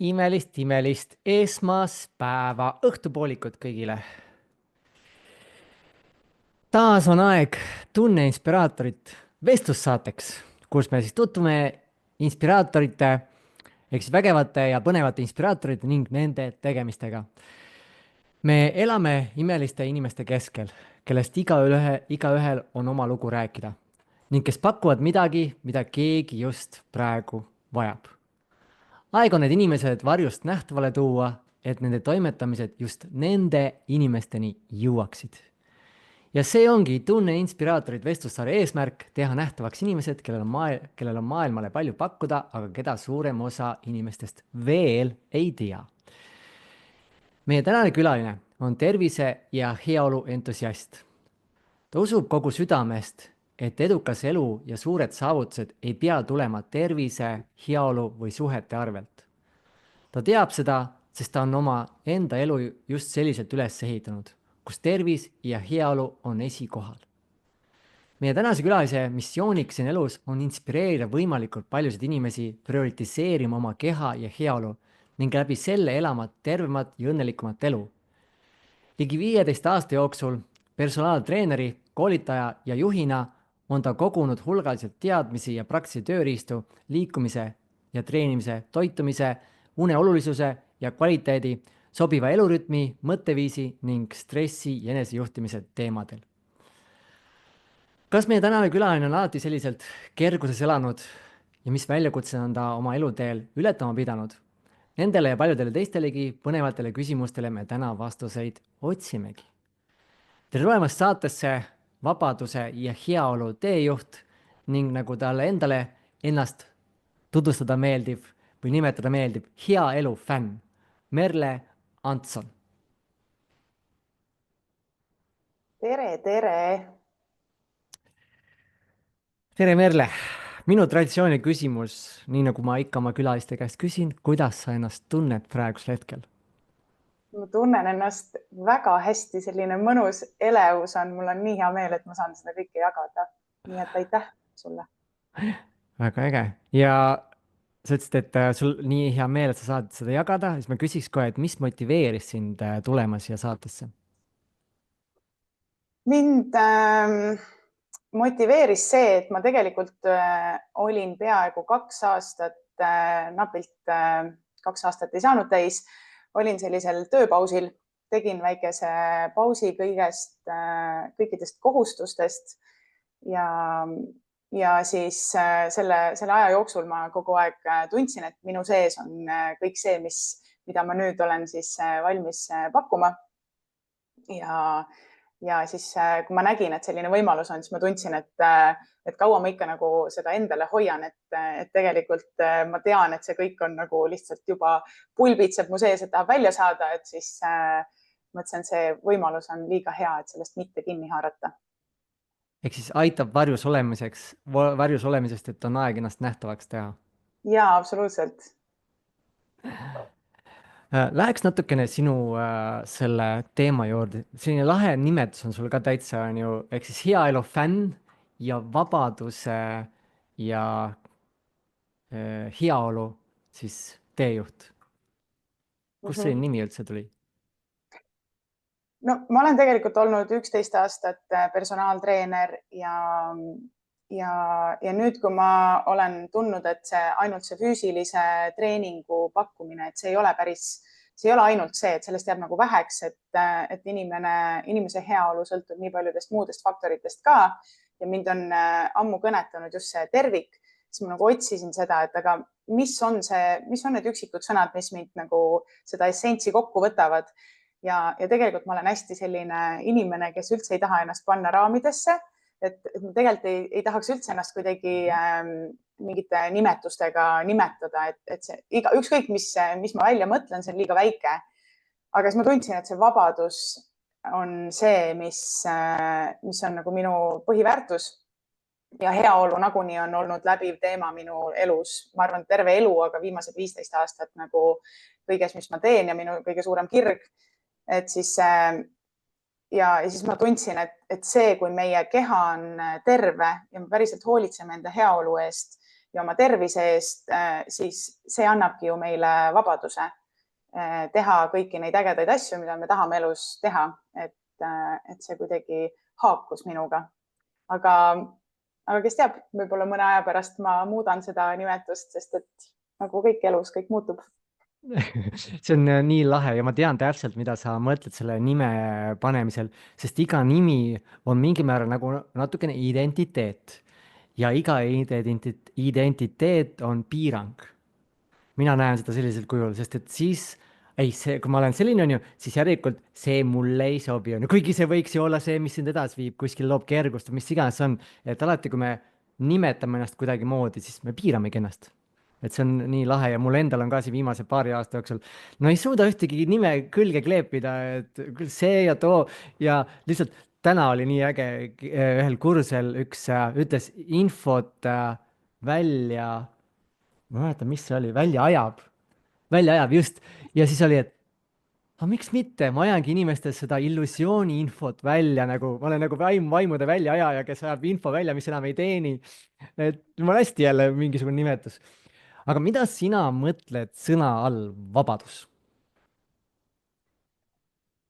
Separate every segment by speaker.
Speaker 1: imelist esmaspäeva õhtupoolikut kõigile. Taas on aeg Tunne Inspiraatorit vestlussaateks, kus me siis tutvume inspiraatorite ehk siis vägevate ja põnevate inspiraatorite ning nende tegemistega. Me elame imeliste inimeste keskel, kellest igaühel on oma lugu rääkida ning kes pakuvad midagi, mida keegi just praegu vajab. Aeg on need inimesed varjust nähtavale tuua, et nende toimetamised just nende inimesteni jõuaksid. Ja see ongi Tunne Inspiraatorid vestlussaare eesmärk, teha nähtavaks inimesed, kellel on maailmale palju pakkuda, aga keda suurem osa inimestest veel ei tea. Meie tänane külaline on tervise ja heaolu entusiast. Ta usub kogu südamest, et edukas elu ja suured saavutused ei pea tulema tervise, heaolu või suhete arvelt. Ta teab seda, sest ta on oma enda elu just selliselt üles ehitanud, kus tervis ja heaolu on esikohal. Meie tänase külalise missiooniks siin elus on inspireerida võimalikult paljusid inimesi prioritiseerima oma keha ja heaolu ning läbi selle elama tervemat ja õnnelikumat elu. Ligi 15 aasta jooksul personaaltreeneri, koolitaja ja juhina on ta kogunud hulgaliselt teadmisi ja praktilisi tööriistu liikumise ja treenimise, toitumise, une olulisuse ja kvaliteedi, sobiva elurütmi, mõtteviisi ning stressi ja enesejuhtimise teemadel. Kas meie tänane külaline on alati selliselt kerguses elanud ja mis väljakutse on ta oma eluteel ületama pidanud? Nendele ja paljudele teistelegi põnevatele küsimustele me täna vastuseid otsimegi. Tere tulemast saatesse vabaduse ja heaolu teejuht ning nagu talle endale ennast tutvustada meeldib või nimetada meeldib, hea elu fänn, Merle Antson.
Speaker 2: Tere, tere!
Speaker 1: Tere, Merle! Minu traditsiooniline küsimus, nii nagu ma ikka oma külaliste käest küsin, kuidas sa ennast tunned praegusel hetkel?
Speaker 2: Ma tunnen ennast väga hästi, selline mõnus elevus on, mul on nii hea meel, et ma saan seda kõike jagada. Nii et aitäh sulle.
Speaker 1: Väga äge. Ja sa ütlesid, et sul nii hea meel, et sa saad seda jagada, siis ma küsiks kohe, et mis motiveeris sind tulema siia saatesse?
Speaker 2: Mind motiveeris see, et ma tegelikult olin peaaegu 2 aastat, napilt 2 aastat ei saanud täis, olin sellisel tööpausil, tegin väikese pausi kõikidest kohustustest ja siis selle aja jooksul ma kogu aeg tundsin, et minu sees on kõik see, mida ma nüüd olen siis valmis pakkuma. Ja siis, kui ma nägin, et selline võimalus on, siis ma tundsin, et kaua ma ikka nagu seda endale hoian, et tegelikult ma tean, et see kõik on nagu lihtsalt juba pulbitseb mu sees, et tahab välja saada, et siis mõtlesin, et see võimalus on liiga hea, et sellest mitte kinni haarata.
Speaker 1: Ehk siis aitab varjus olemisest, et on aeg ennast nähtavaks teha.
Speaker 2: Jaa, absoluutselt.
Speaker 1: Läheks natukene sinu selle teema juurde. Selline lahe nimetus on sul ka täitsa, on ju, ehk siis hea elu fänn ja vabaduse ja heaolu siis teejuht. Kust selline nimi üldse tuli?
Speaker 2: No ma olen tegelikult olnud 11 aastat personaaltreener ja nüüd, kui ma olen tundnud, et ainult see füüsilise treeningu pakkumine, et see ei ole ainult see, et sellest jääb nagu väheks, et inimese heaolu sõltub nii paljudest muudest faktoritest ka ja mind on ammu kõnetanud just see tervik, siis ma nagu otsisin seda, et aga mis on need üksikud sõnad, mis mind nagu seda essentsi kokku võtavad. Ja tegelikult ma olen hästi selline inimene, kes üldse ei taha ennast panna raamidesse, et ma tegelikult ei tahaks üldse ennast kuidagi mingite nimetustega nimetada, et ükskõik, mis ma välja mõtlen, see on liiga väike. Aga siis ma tundsin, et see vabadus on see, mis on nagu minu põhiväärtus ja heaolu nagunii on olnud läbiv teema minu elus. Ma arvan, terve elu, aga viimased 15 aastat nagu kõiges, mis ma teen ja minu kõige suurem kirg. Et siis ma tundsin, et see, kui meie keha on terve ja me päriselt hoolitseme enda heaolu eest ja oma tervise eest, siis see annabki ju meile vabaduse teha kõiki neid ägedaid asju, mida me tahame elus teha, et see kuidagi haakus minuga. Aga kes teab, võib-olla mõne aja pärast ma muudan seda nimetust, sest et nagu kõik elus, kõik muutub.
Speaker 1: see on nii lahe ja ma tean täpselt, mida sa mõtled selle nime panemisel, sest iga nimi on mingil määral nagu natukene identiteet ja iga identiteet on piirang. Mina näen seda sellisel kujul, sest et siis, ei, see, kui ma olen selline, on ju, siis järelikult see mulle ei sobi, on ju, kuigi see võiks ju olla see, mis sind edasi viib, kuskil loob kergust või mis iganes see on, et alati, kui me nimetame ennast kuidagimoodi, siis me piiramegi ennast. Et see on nii lahe ja mul endal on ka siin viimase paari aasta jooksul, no ei suuda ühtegi nime külge kleepida, et küll see ja too ja lihtsalt täna oli nii äge, ühel kursusel üks ütles infot välja, ma ei mäleta, mis see oli, välja ajab just. Ja siis oli, et aga miks mitte, ma ajangi inimestes seda illusiooni infot välja, nagu ma olen nagu vaimude väljaajaja, kes ajab info välja, mis enam ei teeni. Et jumala hästi jälle mingisugune nimetus. Aga mida sina mõtled sõna all vabadus?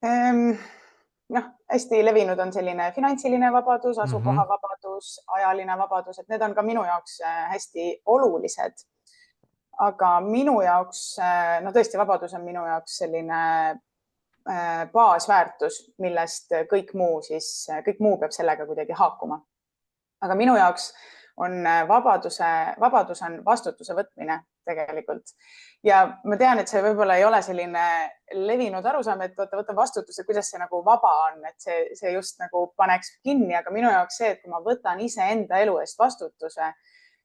Speaker 2: Noh, hästi levinud on selline finantsiline vabadus,
Speaker 1: Mhm.
Speaker 2: asukohavabadus, ajaline vabadus, et need on ka minu jaoks hästi olulised. Aga minu jaoks, no tõesti, vabadus on minu jaoks selline baasväärtus, millest kõik muu peab sellega kuidagi haakuma. Aga minu jaoks on vabadus on vastutuse võtmine tegelikult. Ja ma tean, et see võib-olla ei ole selline levinud arusaam, et võtan vastutuse, kuidas see nagu vaba on, et see just nagu paneks kinni, aga minu jaoks see, et kui ma võtan iseenda elu eest vastutuse,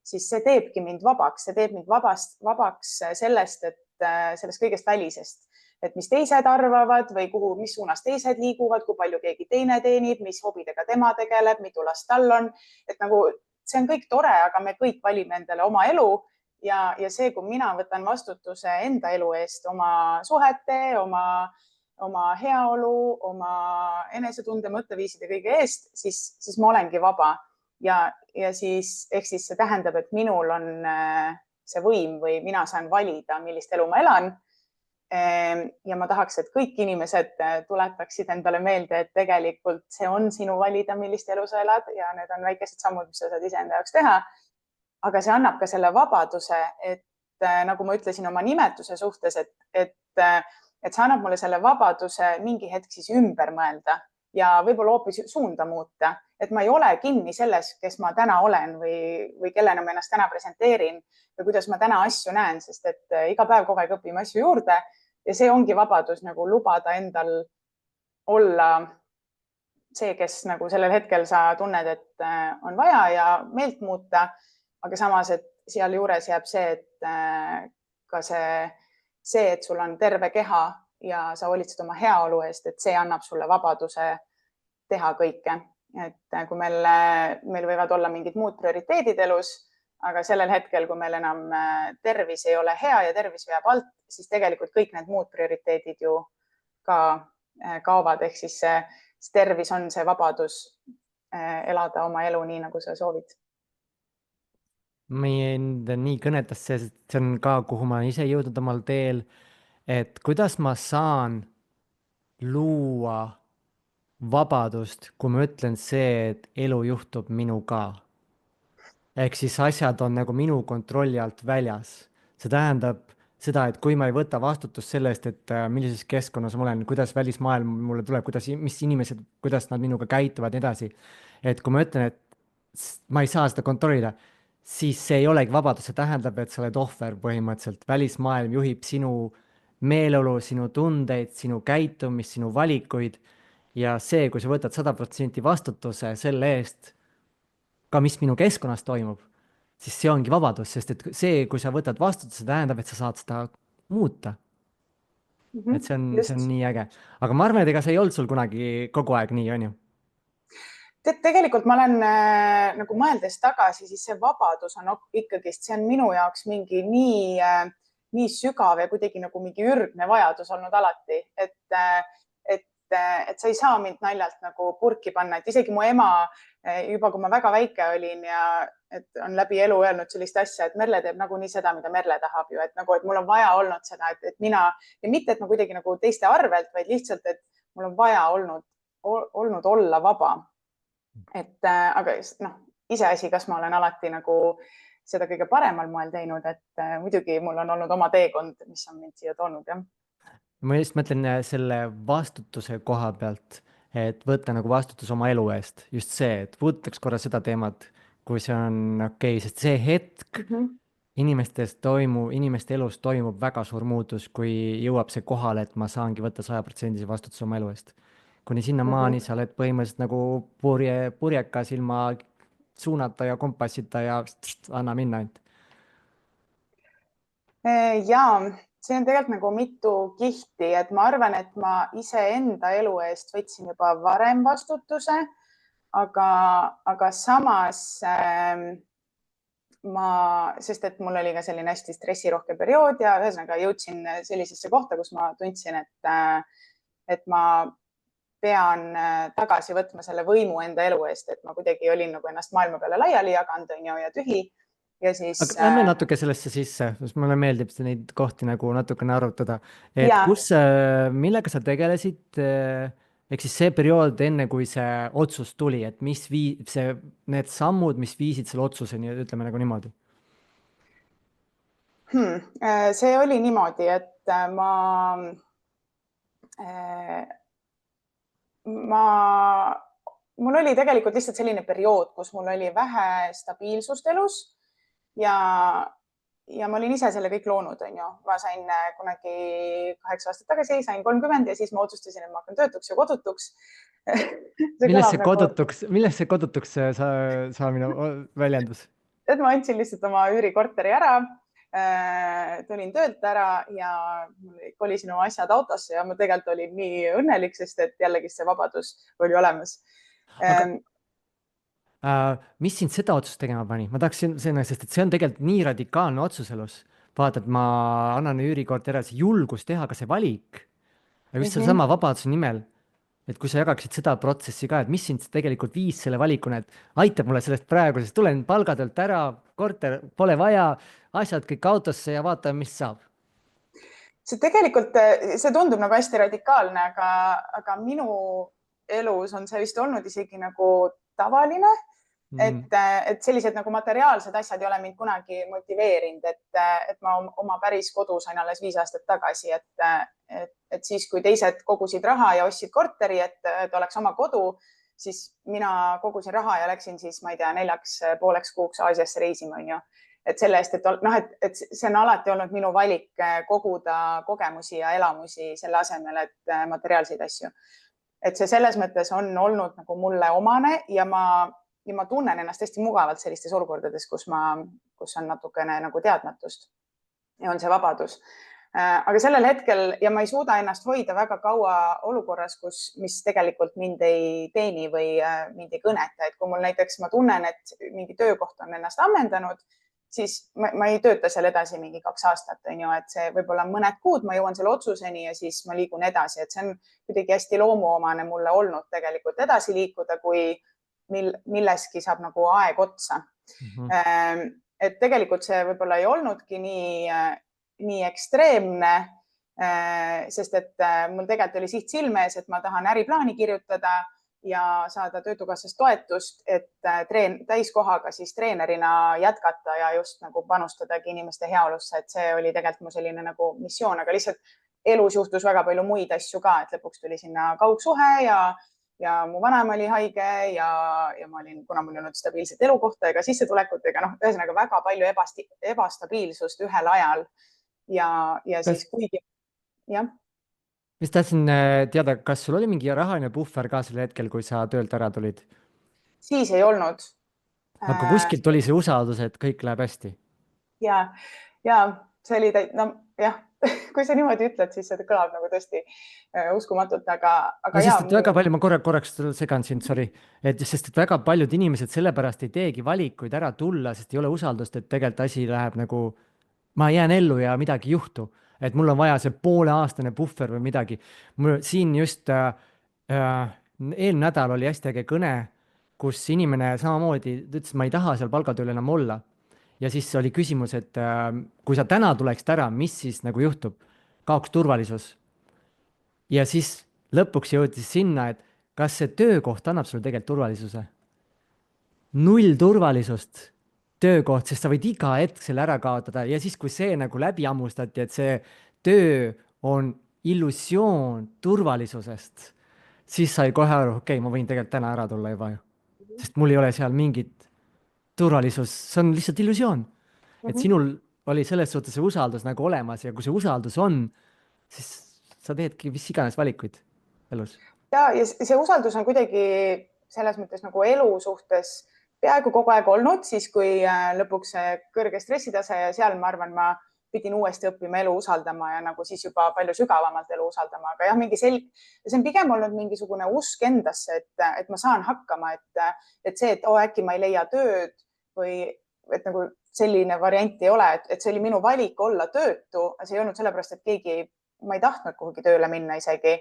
Speaker 2: siis see teebki mind vabaks, see teeb mind vabaks sellest, et sellest kõigest välisest, et mis teised arvavad või mis suunas teised liiguvad, kui palju keegi teine teenib, mis hobidega tema tegeleb, mitu last tal on, et nagu see on kõik tore, aga me kõik valime endale oma elu ja see, kui mina võtan vastutuse enda elu eest, oma suhete, oma heaolu, oma enesetunde, mõtteviiside kõige eest, siis ma olengi vaba ja siis ehk siis see tähendab, et minul on see võim või mina saan valida, millist elu ma elan. Ja ma tahaks, et kõik inimesed tuletaksid endale meelde, et tegelikult see on sinu valida, millist elu sa elad ja need on väikesed sammud, mis sa saad iseenda jaoks teha. Aga see annab ka selle vabaduse, et nagu ma ütlesin oma nimetuse suhtes, et see annab mulle selle vabaduse mingi hetk siis ümber mõelda ja võib-olla hoopis suunda muuta, et ma ei ole kinni selles, kes ma täna olen või kellena ma ennast täna presenteerin või kuidas ma täna asju näen, sest et iga päev kogu aeg õpime asju juurde ja see ongi vabadus nagu lubada endal olla see, kes nagu sellel hetkel sa tunned, et on vaja ja meelt muuta, aga samas, et sealjuures jääb see, et ka see, et sul on terve keha ja sa hoolitsed oma heaolu eest, et see annab sulle vabaduse teha kõike. Et kui meil võivad olla mingid muud prioriteedid elus, aga sellel hetkel, kui meil enam tervis ei ole hea ja tervis veab alt, siis tegelikult kõik need muud prioriteedid ju ka kaovad. Ehk siis see tervis on see vabadus elada oma elu nii, nagu sa soovid.
Speaker 1: Mind nii kõnetas see, see on ka, kuhu ma ise jõudnud omal teel, et kuidas ma saan luua vabadust, kui ma ütlen see, et elu juhtub minuga. Ehk siis asjad on nagu minu kontrolli alt väljas. See tähendab seda, et kui ma ei võta vastutust selle eest, et millises keskkonnas ma olen, kuidas välismaailm mulle tuleb, mis inimesed, kuidas nad minuga käituvad ja nii edasi. Et kui ma ütlen, et ma ei saa seda kontrollida, siis see ei olegi vabadus, see tähendab, et sa oled ohver põhimõtteliselt. Välismaailm juhib sinu meeleolu, sinu tundeid, sinu käitumist, sinu valikuid. Ja see, kui sa võtad 100% vastutuse selle eest, ka mis minu keskkonnas toimub, siis see ongi vabadus, sest et see, kui sa võtad vastutuse, tähendab, et sa saad seda muuta. Et see on nii äge. Aga ma arvan, et ega see ei olnud sul kunagi kogu aeg nii, on ju?
Speaker 2: Tegelikult ma olen nagu mõeldes tagasi, siis see vabadus on ikkagi, see on minu jaoks mingi nii sügav ja kuidagi nagu mingi ürgne vajadus olnud alati, et sa ei saa mind naljalt nagu purki panna, et isegi mu ema juba, kui ma väga väike olin ja et on läbi elu öelnud sellist asja, et Merle teeb nagunii seda, mida Merle tahab ju, et nagu, et mul on vaja olnud seda, et mina ja mitte, et ma kuidagi nagu teiste arvelt, vaid lihtsalt, et mul on vaja olnud olla vaba. et aga noh, iseasi, kas ma olen alati nagu seda kõige paremal moel teinud, et muidugi mul on olnud oma teekond, mis on mind siia toonud, jah.
Speaker 1: ma just mõtlen selle vastutuse koha pealt, et võtta nagu vastutus oma elu eest, just see, et puudutaks korra seda teemat, kui see on okei, sest see hetk inimeste elus toimub väga suur muutus, kui jõuab see kohale, et ma saangi võtta 100% vastutuse oma elu eest. Kuni sinnamaani sa oled põhimõtteliselt nagu purjekas ilma suunata ja kompassita ja anna minna ainult.
Speaker 2: ja see on tegelikult nagu mitu kihti, et ma arvan, et ma iseenda elu eest võtsin juba varem vastutuse, aga samas sest et mul oli ka selline hästi stressirohke periood ja ühesõnaga jõudsin sellisesse kohta, kus ma tundsin, et ma pean tagasi võtma selle võimu enda elu eest, et ma kuidagi olin nagu ennast maailma peale laiali jaganud, on ju, ja tühi. Ja siis.
Speaker 1: Aga lähme natuke sellesse sisse, sest mulle meeldib neid kohti nagu natukene arutada. Et millega sa tegelesid, ehk siis see periood enne, kui see otsus tuli, et need sammud, mis viisid selle otsuseni, ütleme nagu niimoodi.
Speaker 2: See oli niimoodi, et mul oli tegelikult lihtsalt selline periood, kus mul oli vähe stabiilsust elus ja ma olin ise selle kõik loonud, on ju. Ma sain kunagi 8 aastat tagasi, sain 30 ja siis ma otsustasin, et ma hakkan töötuks ja kodutuks.
Speaker 1: Millest see kodutuks saamine väljendus?
Speaker 2: Et ma andsin lihtsalt oma üürikorteri ära, tulin töölt ära ja kolisin oma asjad autosse ja ma tegelikult olin nii õnnelik, sest et jällegi see vabadus oli olemas.
Speaker 1: Mis sind seda otsust tegema pani? Ma tahaksin sest et see on tegelikult nii radikaalne otsus elus. Vaata, et ma annan üürikorteri ära, see julgus teha ka see valik. Ja just sellesama vabaduse nimel, et kui sa jagaksid seda protsessi ka, et mis sind tegelikult viis selle valikuna, et aitab mulle sellest praegu, sest tulen palgatöölt ära, korter pole vaja, asjad kõik autosse ja vaatame, mis saab.
Speaker 2: See tegelikult, see tundub nagu hästi radikaalne, aga minu elus on see vist olnud isegi nagu tavaline, et sellised nagu materiaalsed asjad ei ole mind kunagi motiveerinud, et ma oma päris kodu sain alles 5 aastat tagasi, et siis, kui teised kogusid raha ja ostsid korteri, et oleks oma kodu, siis mina kogusin raha ja läksin siis, ma ei tea, 4,5 kuuks Aasiasse reisima, on ju. Et selle eest, et see on alati olnud minu valik koguda kogemusi ja elamusi selle asemel, et materiaalseid asju. Et see selles mõttes on olnud nagu mulle omane ja ma tunnen ennast hästi mugavalt sellistes olukordades, kus on natukene nagu teadmatust ja on see vabadus. Aga sellel hetkel ja ma ei suuda ennast hoida väga kaua olukorras, mis tegelikult mind ei teeni või mind ei kõneta. Et kui mul näiteks ma tunnen, et mingi töökoht on ennast ammendanud, siis ma ei tööta seal edasi mingi 2 aastat, on ju, et see võib-olla mõned kuud, ma jõuan selle otsuseni ja siis ma liigun edasi, et see on kuidagi hästi loomuomane mulle olnud tegelikult edasi liikuda, kui milleski saab nagu aeg otsa. Et tegelikult see võib-olla ei olnudki nii ekstreemne, sest et mul tegelikult oli siht silme ees, et ma tahan äriplaani kirjutada ja saada Töötukassast toetust, et täiskohaga siis treenerina jätkata ja just nagu panustadagi inimeste heaolusse, et see oli tegelikult mu selline nagu missioon, aga lihtsalt elus juhtus väga palju muid asju ka, et lõpuks tuli sinna kaugsuhe ja mu vanaema oli haige ja ma olin, kuna mul ei olnud stabiilset elukohta ega sissetulekut ega ühesõnaga väga palju ebastabiilsust ühel ajal ja siis kuigi, jah.
Speaker 1: Mis tahtsin teada, kas sul oli mingi rahaline puhver ka sel hetkel, kui sa töölt ära tulid?
Speaker 2: Siis ei olnud.
Speaker 1: Aga kuskilt oli see usaldus, et kõik läheb hästi?
Speaker 2: Ja see oli, kui sa niimoodi ütled, siis see kõlab nagu tõesti uskumatult, aga
Speaker 1: sest väga palju, ma korraks segan sind, sorry, sest et väga paljud inimesed sellepärast ei teegi valikuid ära tulla, sest ei ole usaldust, et tegelikult asi läheb nagu, ma jään ellu ja midagi ei juhtu. Et mul on vaja see pooleaastane puhver või midagi. Mul siin just eelmine nädal oli hästi äge kõne kus inimene samamoodi ta ütles, ma ei taha seal palgatööl enam olla. ja siis oli küsimus, et kui sa täna tuleksid ära, mis siis nagu juhtub? Kaoks turvalisus. ja siis lõpuks jõudis sinna, et kas see töökoht annab sulle tegelikult turvalisuse? Null turvalisust töökoht, sest sa võid iga hetk selle ära kaotada ja siis, kui see nagu läbi hammustati, et see töö on illusioon turvalisusest, siis sai kohe aru, okei, ma võin tegelikult täna ära tulla juba ju. sest mul ei ole seal mingit turvalisus, see on lihtsalt illusioon. et
Speaker 2: Mhm.
Speaker 1: sinul oli selles suhtes see usaldus nagu olemas ja kui see usaldus on, siis sa teedki mis iganes valikuid elus.
Speaker 2: ja see usaldus on kuidagi selles mõttes nagu elu suhtes peaaegu kogu aeg olnud, siis kui lõpuks see kõrge stressitase ja seal ma arvan, ma pidin uuesti õppima elu usaldama ja nagu siis juba palju sügavamalt elu usaldama, aga jah, see on pigem olnud mingisugune usk endasse, et ma saan hakkama, et see, et äkki ma ei leia tööd või et nagu selline variant ei ole, et see oli minu valik olla töötu, see ei olnud sellepärast, et ma ei tahtnud kuhugi tööle minna isegi.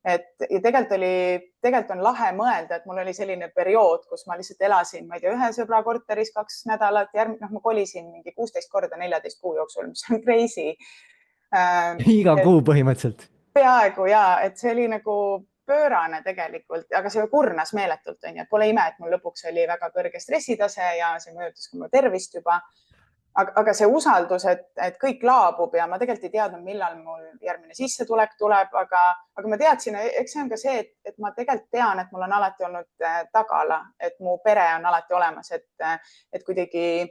Speaker 2: Ja tegelikult on lahe mõelda, et mul oli selline periood, kus ma lihtsalt elasin, ma ei tea, ühe sõbra korteris 2 nädalat, ma kolisin mingi 16 korda 14 kuu jooksul, mis on crazy.
Speaker 1: iga kuu põhimõtteliselt.
Speaker 2: Peaaegu ja, et see oli nagu pöörane tegelikult, aga see kurnas meeletult, on ju, et pole ime, et mul lõpuks oli väga kõrge stressitase ja see mõjutas ka mu tervist juba. Aga see usaldus, et kõik laabub ja ma tegelikult ei teadnud, millal mul järgmine sissetulek tuleb, aga ma teadsin, eks see on ka see, et ma tegelikult tean, et mul on alati olnud tagala, et mu pere on alati olemas, et kuidagi,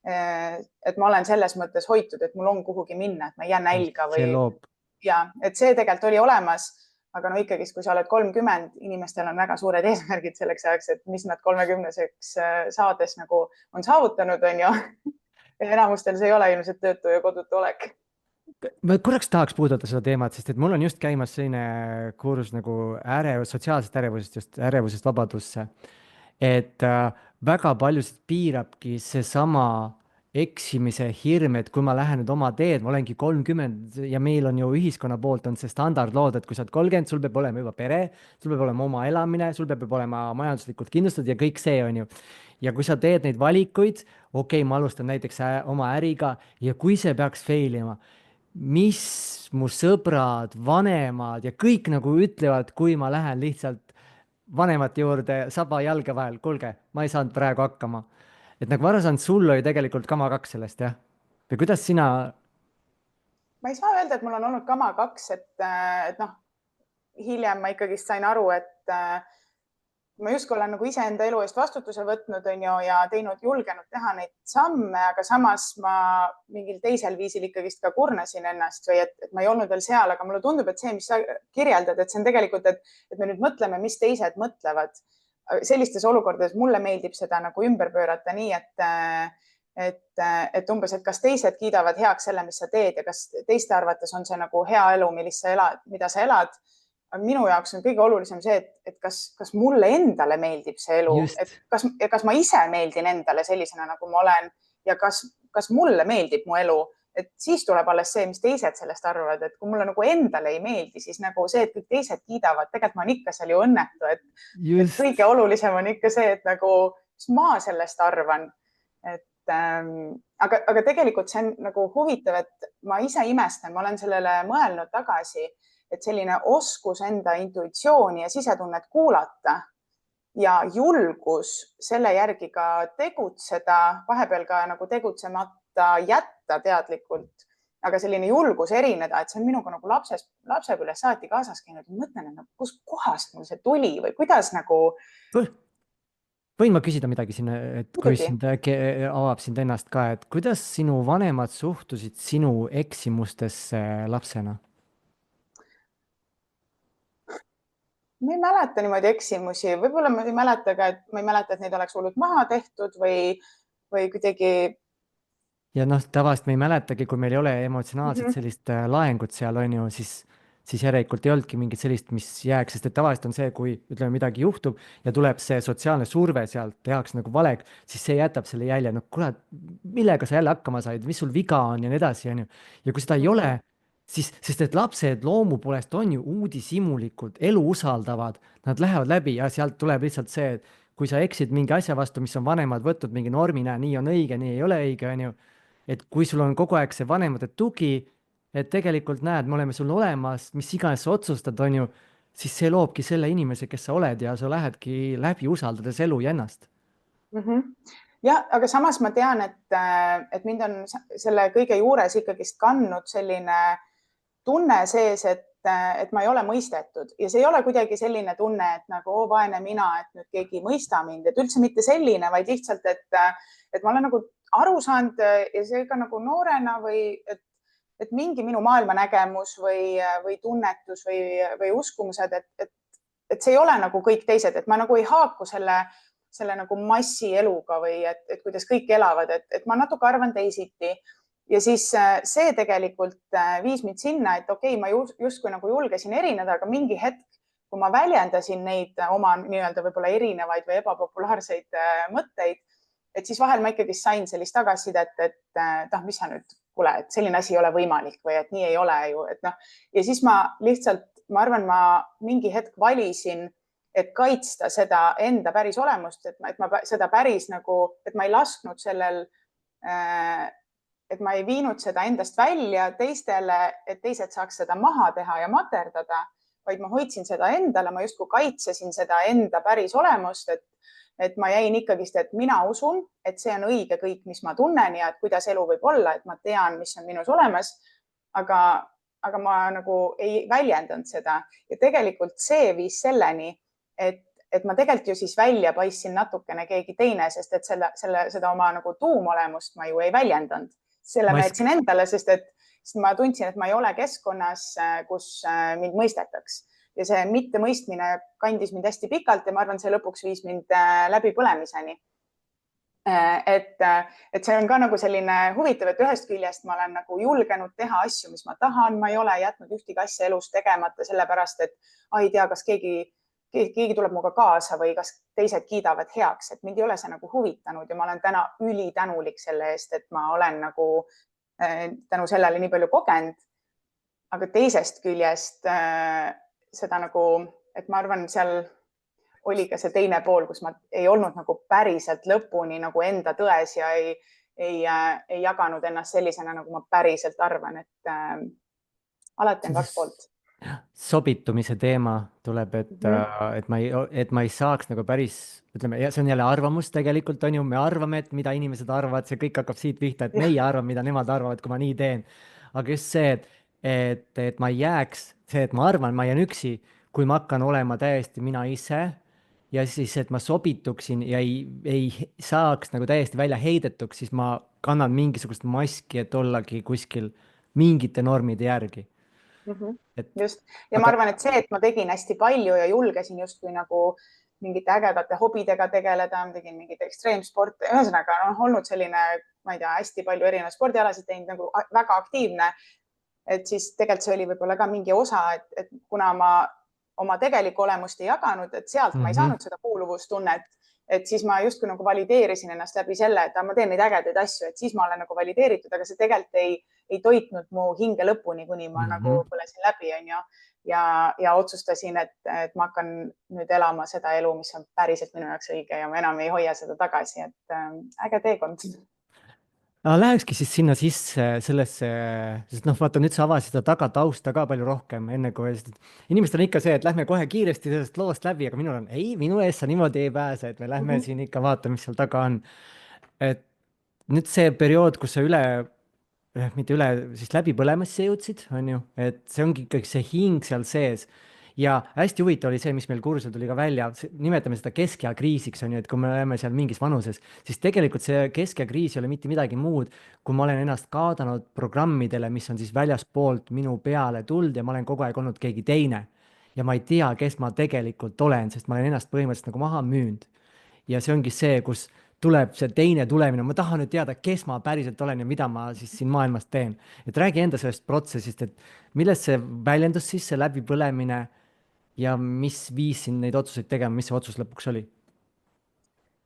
Speaker 2: et ma olen selles mõttes hoitud, et mul on kuhugi minna, et ma ei jää nälga
Speaker 1: see loob.
Speaker 2: ja et see tegelikult oli olemas, aga no ikkagist, kui sa oled 30, inimestel on väga suured eesmärgid selleks ajaks, et mis nad 30-seks saades nagu on saavutanud, on ju. Enamustel see ei ole ilmselt töötu ja kodutu olek.
Speaker 1: ma korraks tahaks puudutada seda teemat, sest et mul on just käimas selline kursus nagu sotsiaalsest ärevusest, just ärevusest vabadusse. et väga paljusid piirabki seesama eksimise hirm, et kui ma lähen nüüd oma teed, ma olengi 30 ja meil on ju ühiskonna poolt on see standardlood, et kui sa oled 30, sul peab olema juba pere, sul peab olema oma elamine, sul peab olema majanduslikult kindlustatud ja kõik see on ju. ja kui sa teed neid valikuid, okei, ma alustan näiteks oma äriga ja kui see peaks fail ima, mis mu sõbrad, vanemad ja kõik nagu ütlevad, kui ma lähen lihtsalt vanemate juurde saba jalge vahel, kuulge, ma ei saanud praegu hakkama. et nagu ma aru saan, sul oli tegelikult kama 2 sellest, jah? või kuidas sina?
Speaker 2: Ma ei saa öelda, et mul on olnud kama 2, et noh, hiljem ma ikkagi sain aru, et ma justkui olen nagu iseenda elu eest vastutuse võtnud, on ju, ja julgenud teha neid samme, aga samas ma mingil teisel viisil ikkagist ka kurnasin ennast või et ma ei olnud veel seal, aga mulle tundub, et see, mis sa kirjeldad, et see on tegelikult, et me nüüd mõtleme, mis teised mõtlevad. Sellistes olukordades mulle meeldib seda nagu ümber pöörata nii, et umbes, et kas teised kiidavad heaks selle, mis sa teed ja kas teiste arvates on see nagu hea elu, mida sa elad. Minu jaoks on kõige olulisem see, et kas mulle endale meeldib see elu, et kas ma ise meeldin endale sellisena, nagu ma olen ja kas mulle meeldib mu elu, et siis tuleb alles see, mis teised sellest arvavad, et kui mulle nagu endale ei meeldi, siis nagu see, et kõik teised kiidavad, tegelikult ma olen ikka seal ju õnnetu, et kõige olulisem on ikka see, et nagu, mis ma sellest arvan, aga tegelikult see on nagu huvitav, et ma ise imestan, ma olen sellele mõelnud tagasi, et selline oskus enda intuitsiooni ja sisetunnet kuulata ja julgus selle järgi ka tegutseda, vahepeal ka nagu tegutsemata jätta teadlikult, aga selline julgus erineda, et see on minuga nagu lapsepõlvest saati kaasas käinud. Mõtlen, et kus kohast mul see tuli või kuidas nagu...
Speaker 1: Võin ma küsida midagi siin, et kui sind äkki avab sind ennast ka, et kuidas sinu vanemad suhtusid sinu eksimustesse lapsena?
Speaker 2: Ma ei mäleta niimoodi eksimusi, võib-olla ma ei mäleta ka, et ma ei mäleta, et neid oleks hullult maha tehtud või kuidagi.
Speaker 1: Ja noh, tavaliselt me ei mäletagi, kui meil ei ole emotsionaalselt sellist laengut seal on ju, siis järelikult ei olnudki mingit sellist, mis jääks, sest et tavaliselt on see, kui ütleme midagi juhtub ja tuleb see sotsiaalne surve sealt, tehakse nagu valeg, siis see jätab selle jälje, no kurat, millega sa jälle hakkama said, mis sul viga on ja nii edasi, on ju. Ja kui seda ei ole, siis, sest et lapsed loomu poolest on ju uudishimulikud, elu usaldavad, nad lähevad läbi ja sealt tuleb lihtsalt see, et kui sa eksid mingi asja vastu, mis on vanemad võtnud mingi normina, nii on õige, nii ei ole õige, on ju. Et kui sul on kogu aeg see vanemate tugi, et tegelikult näed, me oleme sul olemas, mis iganes sa otsustad, on ju, siis see loobki selle inimese, kes sa oled ja sa lähedki läbi usaldades elu ja ennast.
Speaker 2: jah, aga samas ma tean, et mind on selle kõige juures ikkagist kandnud selline tunne sees, et ma ei ole mõistetud ja see ei ole kuidagi selline tunne, et nagu vaene mina, et nüüd keegi ei mõista mind, et üldse mitte selline, vaid lihtsalt, et ma olen nagu aru saanud ja see ka nagu noorena või et mingi minu maailmanägemus või tunnetus või uskumused, et see ei ole nagu kõik teised, et ma nagu ei haaku selle nagu massi eluga või et kuidas kõik elavad, et ma natuke arvan teisiti. Ja siis see tegelikult viis mind sinna, et okei, ma justkui nagu julgesin erineda, aga mingi hetk, kui ma väljendasin neid oma nii-öelda võib-olla erinevaid või ebapopulaarseid mõtteid, et siis vahel ma ikkagi sain sellist tagasisidet, et mis sa nüüd, kuule, et selline asi ei ole võimalik või et nii ei ole ju, et noh. Ja siis ma lihtsalt, ma arvan, ma mingi hetk valisin, et kaitsta seda enda päris olemust, et ma seda päris nagu, et ma ei lasknud sellel et ma ei viinud seda endast välja teistele, et teised saaks seda maha teha ja materdada, vaid ma hoidsin seda endale, ma justkui kaitsesin seda enda päris olemust, et ma jäin ikkagist, et mina usun, et see on õige kõik, mis ma tunnen ja et kuidas elu võib olla, et ma tean, mis on minus olemas, aga ma nagu ei väljendanud seda ja tegelikult see viis selleni, et ma tegelikult ju siis välja paistsin natukene keegi teine, sest et seda oma nagu tuumolemust ma ju ei väljendanud. Selle ma jätsin endale, sest ma tundsin, et ma ei ole keskkonnas, kus mind mõistetaks. Ja see mittemõistmine kandis mind hästi pikalt ja ma arvan, see lõpuks viis mind läbi põlemiseni. Et see on ka nagu selline huvitav, et ühest küljest ma olen nagu julgenud teha asju, mis ma tahan. Ma ei ole jätnud ühtegi asja elus tegemata sellepärast, et ei tea, kas keegi tuleb muga kaasa või kas teised kiidavad heaks, et mind ei ole see nagu huvitanud ja ma olen täna ülitänulik selle eest, et ma olen nagu tänu sellele nii palju kogenud. Aga teisest küljest seda nagu, et ma arvan, seal oli ka see teine pool, kus ma ei olnud nagu päriselt lõpuni nagu enda tões ja ei jaganud ennast sellisena, nagu ma päriselt arvan, et alati on kaks poolt.
Speaker 1: Sobitumise teema tuleb, et ma ei saaks nagu päris, ütleme, ja see on jälle arvamus tegelikult on ju, me arvame, et mida inimesed arvavad, see kõik hakkab siit pihta, et meie arvame, mida nemad arvavad, kui ma nii teen. Aga just see, et ma ei jääks, see, et ma arvan, ma jään üksi, kui ma hakkan olema täiesti mina ise ja siis, et ma sobituksin ja ei saaks nagu täiesti välja heidetuks, siis ma kannan mingisugust maski, et ollagi kuskil mingite normide järgi.
Speaker 2: Just. Ja ma arvan, et see, et ma tegin hästi palju ja julgesin justkui nagu mingite ägedate hobidega tegeleda, tegin mingit ekstreemsporti, ühesõnaga olnud selline, ma ei tea, hästi palju erinevaid spordialasid teinud, nagu väga aktiivne. Et siis tegelikult see oli võib-olla ka mingi osa, et kuna ma oma tegelikku olemust ei jaganud, et sealt ma ei saanud seda kuuluvustunnet, et siis ma justkui nagu valideerisin ennast läbi selle, et ma teen neid ägedaid asju, et siis ma olen nagu valideeritud, aga see tegelikult ei toitnud mu hinge lõpuni, kuni ma nagu põlesin läbi, on ju. Ja otsustasin, et ma hakkan nüüd elama seda elu, mis on päriselt minu jaoks õige ja ma enam ei hoia seda tagasi, et äge teekond.
Speaker 1: Lähekski siis sinna sisse sellesse, sest vaata nüüd sa avasid seda tagatausta ka palju rohkem, enne kui inimestel on ikka see, et lähme kohe kiiresti sellest loost läbi, aga minul on, minu eest sa niimoodi ei pääse, et me lähme siin ikka vaatame, mis seal taga on. Et nüüd see periood, kus sa mitte üle, siis läbipõlemisse jõudsid, on ju, et see ongi ikkagi see hing seal sees. Ja hästi huvitav oli see, mis meil kursusel tuli ka välja, nimetame seda keskea kriisiks, on ju, et kui me oleme seal mingis vanuses, siis tegelikult see keskea kriis ei ole mitte midagi muud, kui ma olen ennast kaadanud programmidele, mis on siis väljaspoolt minu peale tulnud ja ma olen kogu aeg olnud keegi teine. Ja ma ei tea, kes ma tegelikult olen, sest ma olen ennast põhimõtteliselt nagu maha müünud. Ja see ongi see, kus tuleb see teine tulemine, ma tahan nüüd teada, kes ma päriselt olen ja mida ma siis siin maailmas teen. Et räägi enda sellest protsessist, et millest see väljendus siis, see läbipõlemine ja mis viis sind neid otsuseid tegema, mis see otsus lõpuks oli?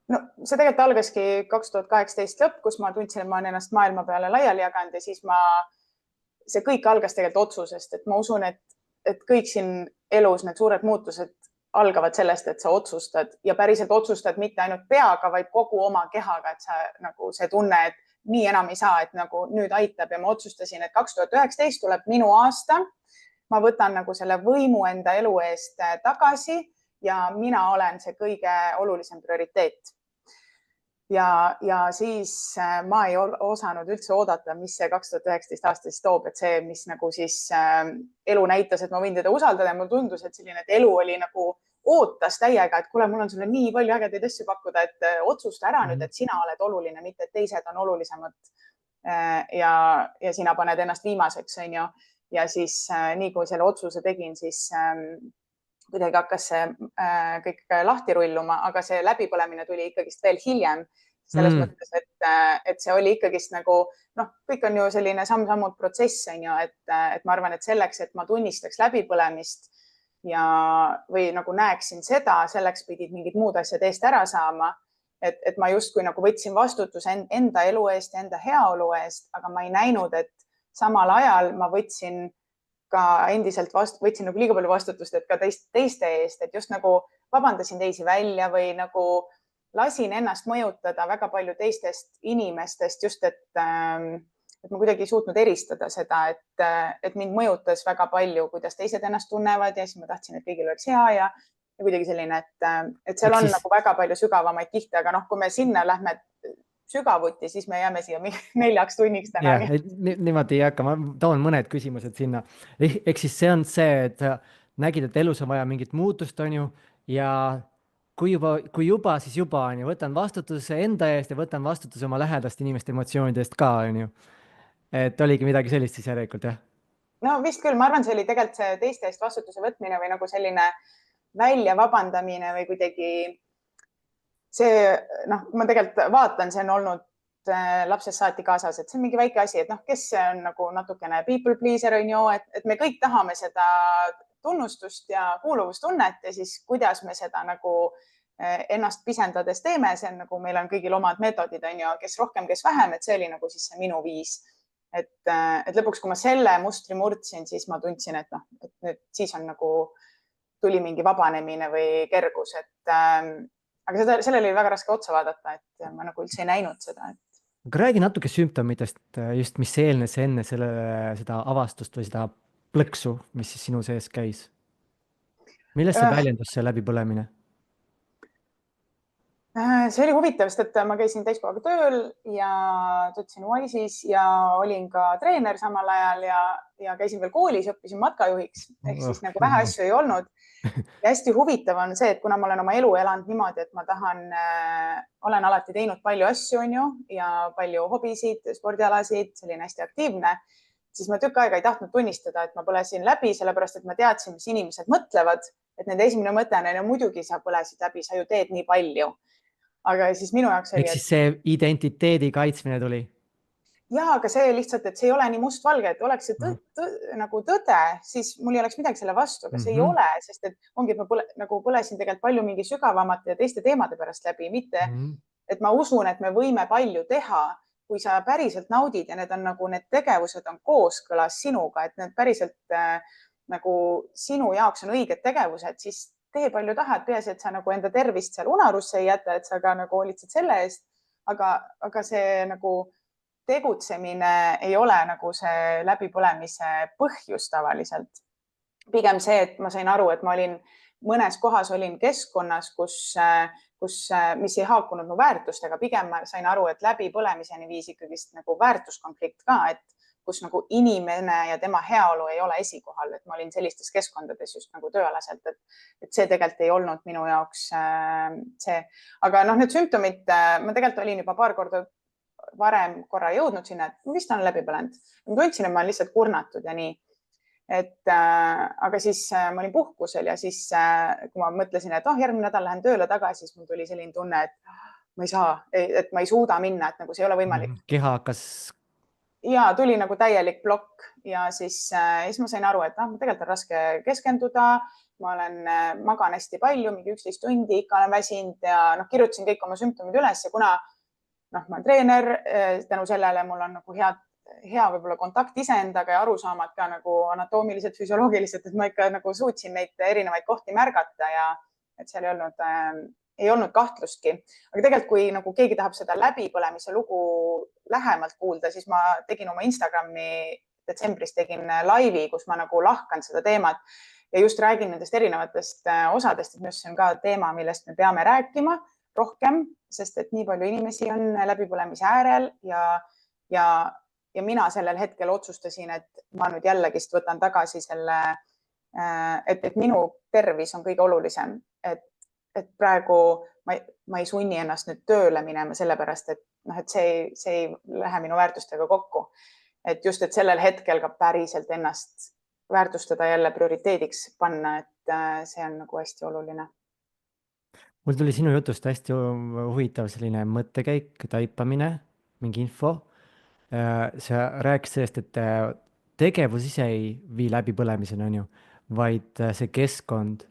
Speaker 2: No see tegelikult algaski 2018 lõpp, kus ma tundsin, et ma olen ennast maailma peale laiali jaganud ja siis see kõik algas tegelikult otsusest, et ma usun, et kõik siin elus need suured muutused algavad sellest, et sa otsustad ja päriselt otsustad mitte ainult peaga, vaid kogu oma kehaga, et sa nagu see tunne, et nii enam ei saa, et nagu nüüd aitab ja ma otsustasin, et 2019 tuleb minu aasta. Ma võtan nagu selle võimu enda elu eest tagasi ja mina olen see kõige olulisem prioriteet. Ja siis ma ei osanud üldse oodata, mis see 2019 aasta siis toob, et see, mis nagu siis elu näitas, et ma võin teda usaldada ja mulle tundus, et selline, et elu oli nagu ootas täiega, et kuule, mul on sulle nii palju ägedaid asju pakkuda, et otsusta ära nüüd, et sina oled oluline, mitte et teised on olulisemad. Ja sina paned ennast viimaseks, on ju. Ja siis nii kui selle otsuse tegin, siis kuidagi hakkas see kõik lahti rulluma, aga see läbipõlemine tuli ikkagist veel hiljem. Selles mõttes, et see oli ikkagist nagu, kõik on ju selline samm-sammult protsess, on ju, et ma arvan, et selleks, et ma tunnistaks läbipõlemist või nagu näeksin seda, selleks pidid mingid muud asjad eest ära saama. Et ma justkui nagu võtsin vastutuse enda elu eest ja enda heaolu eest, aga ma ei näinud, et samal ajal ma võtsin endiselt võtsin nagu liiga palju vastutust, et ka teiste eest, et just nagu vabandasin teisi välja või nagu lasin ennast mõjutada väga palju teistest inimestest, just et ma kuidagi ei suutnud eristada seda, et mind mõjutas väga palju, kuidas teised ennast tunnevad ja siis ma tahtsin, et kõigil oleks hea ja kuidagi selline, et seal on nagu väga palju sügavamaid kihte, aga kui me sinna lähme sügavuti, siis me jääme siia 4 tunniks täna.
Speaker 1: Niimoodi ei hakka, ma toon mõned küsimused sinna. Ehk siis see on see, et nägid, et elus on vaja mingit muutust, on ju, ja kui juba, siis juba, on ju, võtan vastutuse enda eest ja võtan vastutuse oma lähedaste inimeste emotsioonide eest ka, on ju. Et oligi midagi sellist siis järelikult, jah?
Speaker 2: No vist küll, ma arvan, see oli tegelikult see teiste eest vastutuse võtmine või nagu selline välja vabandamine või kuidagi see, ma tegelikult vaatan, see on olnud lapsest saati kaasas, et see on mingi väike asi, et kes see on nagu natukene people pleaser, on ju, et me kõik tahame seda tunnustust ja kuuluvustunnet ja siis kuidas me seda nagu ennast pisendades teeme, see on nagu, meil on kõigil omad meetodid, on ju, kes rohkem, kes vähem, et see oli nagu siis see minu viis. Et lõpuks, kui ma selle mustri murdsin, siis ma tundsin, et nüüd siis on nagu tuli mingi vabanemine või kergus, aga sellele oli väga raske otsa vaadata, et ma nagu üldse ei näinud seda.
Speaker 1: Aga räägi natuke sümptomitest, just mis eelnes enne seda avastust või seda plõksu, mis siis sinu sees käis. Millest see väljendus, see läbipõlemine?
Speaker 2: See oli huvitav, sest et ma käisin täiskohaga tööl ja töötasin Wise'is ja olin ka treener samal ajal ja käisin veel koolis, õppisin matkajuhiks, ehk siis nagu vähe asju ei olnud. Ja hästi huvitav on see, et kuna ma olen oma elu elanud niimoodi, et ma olen alati teinud palju asju, on ju, ja palju hobisid, spordialasid, selline hästi aktiivne, siis ma tükk aega ei tahtnud tunnistada, et ma põlesin läbi, sellepärast et ma teadsin, mis inimesed mõtlevad, et nende esimene mõte on, ja muidugi sa põlesid läbi, sa ju teed nii palju. Aga siis minu jaoks oli...
Speaker 1: Ehk siis see identiteedi kaitsmine tuli?
Speaker 2: Jaa, aga see lihtsalt, et see ei ole nii mustvalge, et oleks see nagu tõde, siis mul ei oleks midagi selle vastu, aga see ei ole, sest et ongi, et ma nagu põlesin tegelikult palju mingi sügavamate ja teiste teemade pärast läbi, mitte, et ma usun, et me võime palju teha, kui sa päriselt naudid ja need on nagu need tegevused on kooskõlas sinuga, et need päriselt nagu sinu jaoks on õiged tegevused, siis tee palju tahad, peaasi, et sa nagu enda tervist seal unarusse ei jäta, et sa ka nagu hoolitsed selle eest, aga see nagu tegutsemine ei ole nagu see läbipõlemise põhjus tavaliselt. Pigem see, et ma sain aru, et ma olin mõnes kohas olin keskkonnas, mis ei haakunud mu väärtustega. Pigem ma sain aru, et läbipõlemiseni viis ikkagi nagu väärtuskonflikt ka, et kus nagu inimene ja tema heaolu ei ole esikohal, et ma olin sellistes keskkondades just nagu tööalaselt, et see tegelikult ei olnud minu jaoks see. Aga need sümptomid, ma tegelikult olin juba paar korda varem korra jõudnud sinna, et vist on läbi põlenud. Ma tundsin, et ma olen lihtsalt kurnatud ja nii. Aga siis ma olin puhkusel ja siis, kui ma mõtlesin, et järgmine nädal lähen tööle tagasi, siis mul tuli selline tunne, et ma ei saa, et ma ei suuda minna, et nagu see ei ole võimalik.
Speaker 1: Keha hakkas...
Speaker 2: Ja tuli nagu täielik plokk ja siis ma sain aru, et tegelikult on raske keskenduda. Ma magan hästi palju, mingi 11 tundi, ikka olen väsinud ja kirjutasin kõik oma sümptomid üles ja kuna ma olen treener, tänu sellele mul on nagu head hea võib-olla kontakt iseendaga ja arusaamad ka nagu anatoomiliselt, füsioloogiliselt, et ma ikka nagu suutsin neid erinevaid kohti märgata ja et seal ei olnud kahtlustki. Aga tegelikult, kui nagu keegi tahab seda läbipõlemise lugu lähemalt kuulda, siis ma tegin oma Instagrami detsembris tegin laivi, kus ma nagu lahkan seda teemat ja just räägin nendest erinevatest osadest, et minu arust see on ka teema, millest me peame rääkima rohkem, sest et nii palju inimesi on läbipõlemise äärel ja mina sellel hetkel otsustasin, et ma nüüd jällegist võtan tagasi selle, et minu tervis on kõige olulisem, et praegu ma ei sunni ennast nüüd tööle minema sellepärast, et see ei lähe minu väärtustega kokku. Et just, et sellel hetkel ka päriselt ennast väärtustada jälle prioriteediks panna, et see on nagu hästi oluline.
Speaker 1: Mul tuli sinu jutust hästi huvitav selline mõttekäik, taipamine, mingi info. Sa rääkis sellest, et tegevus ise ei vii läbipõlemiseni, on ju, vaid see keskkond.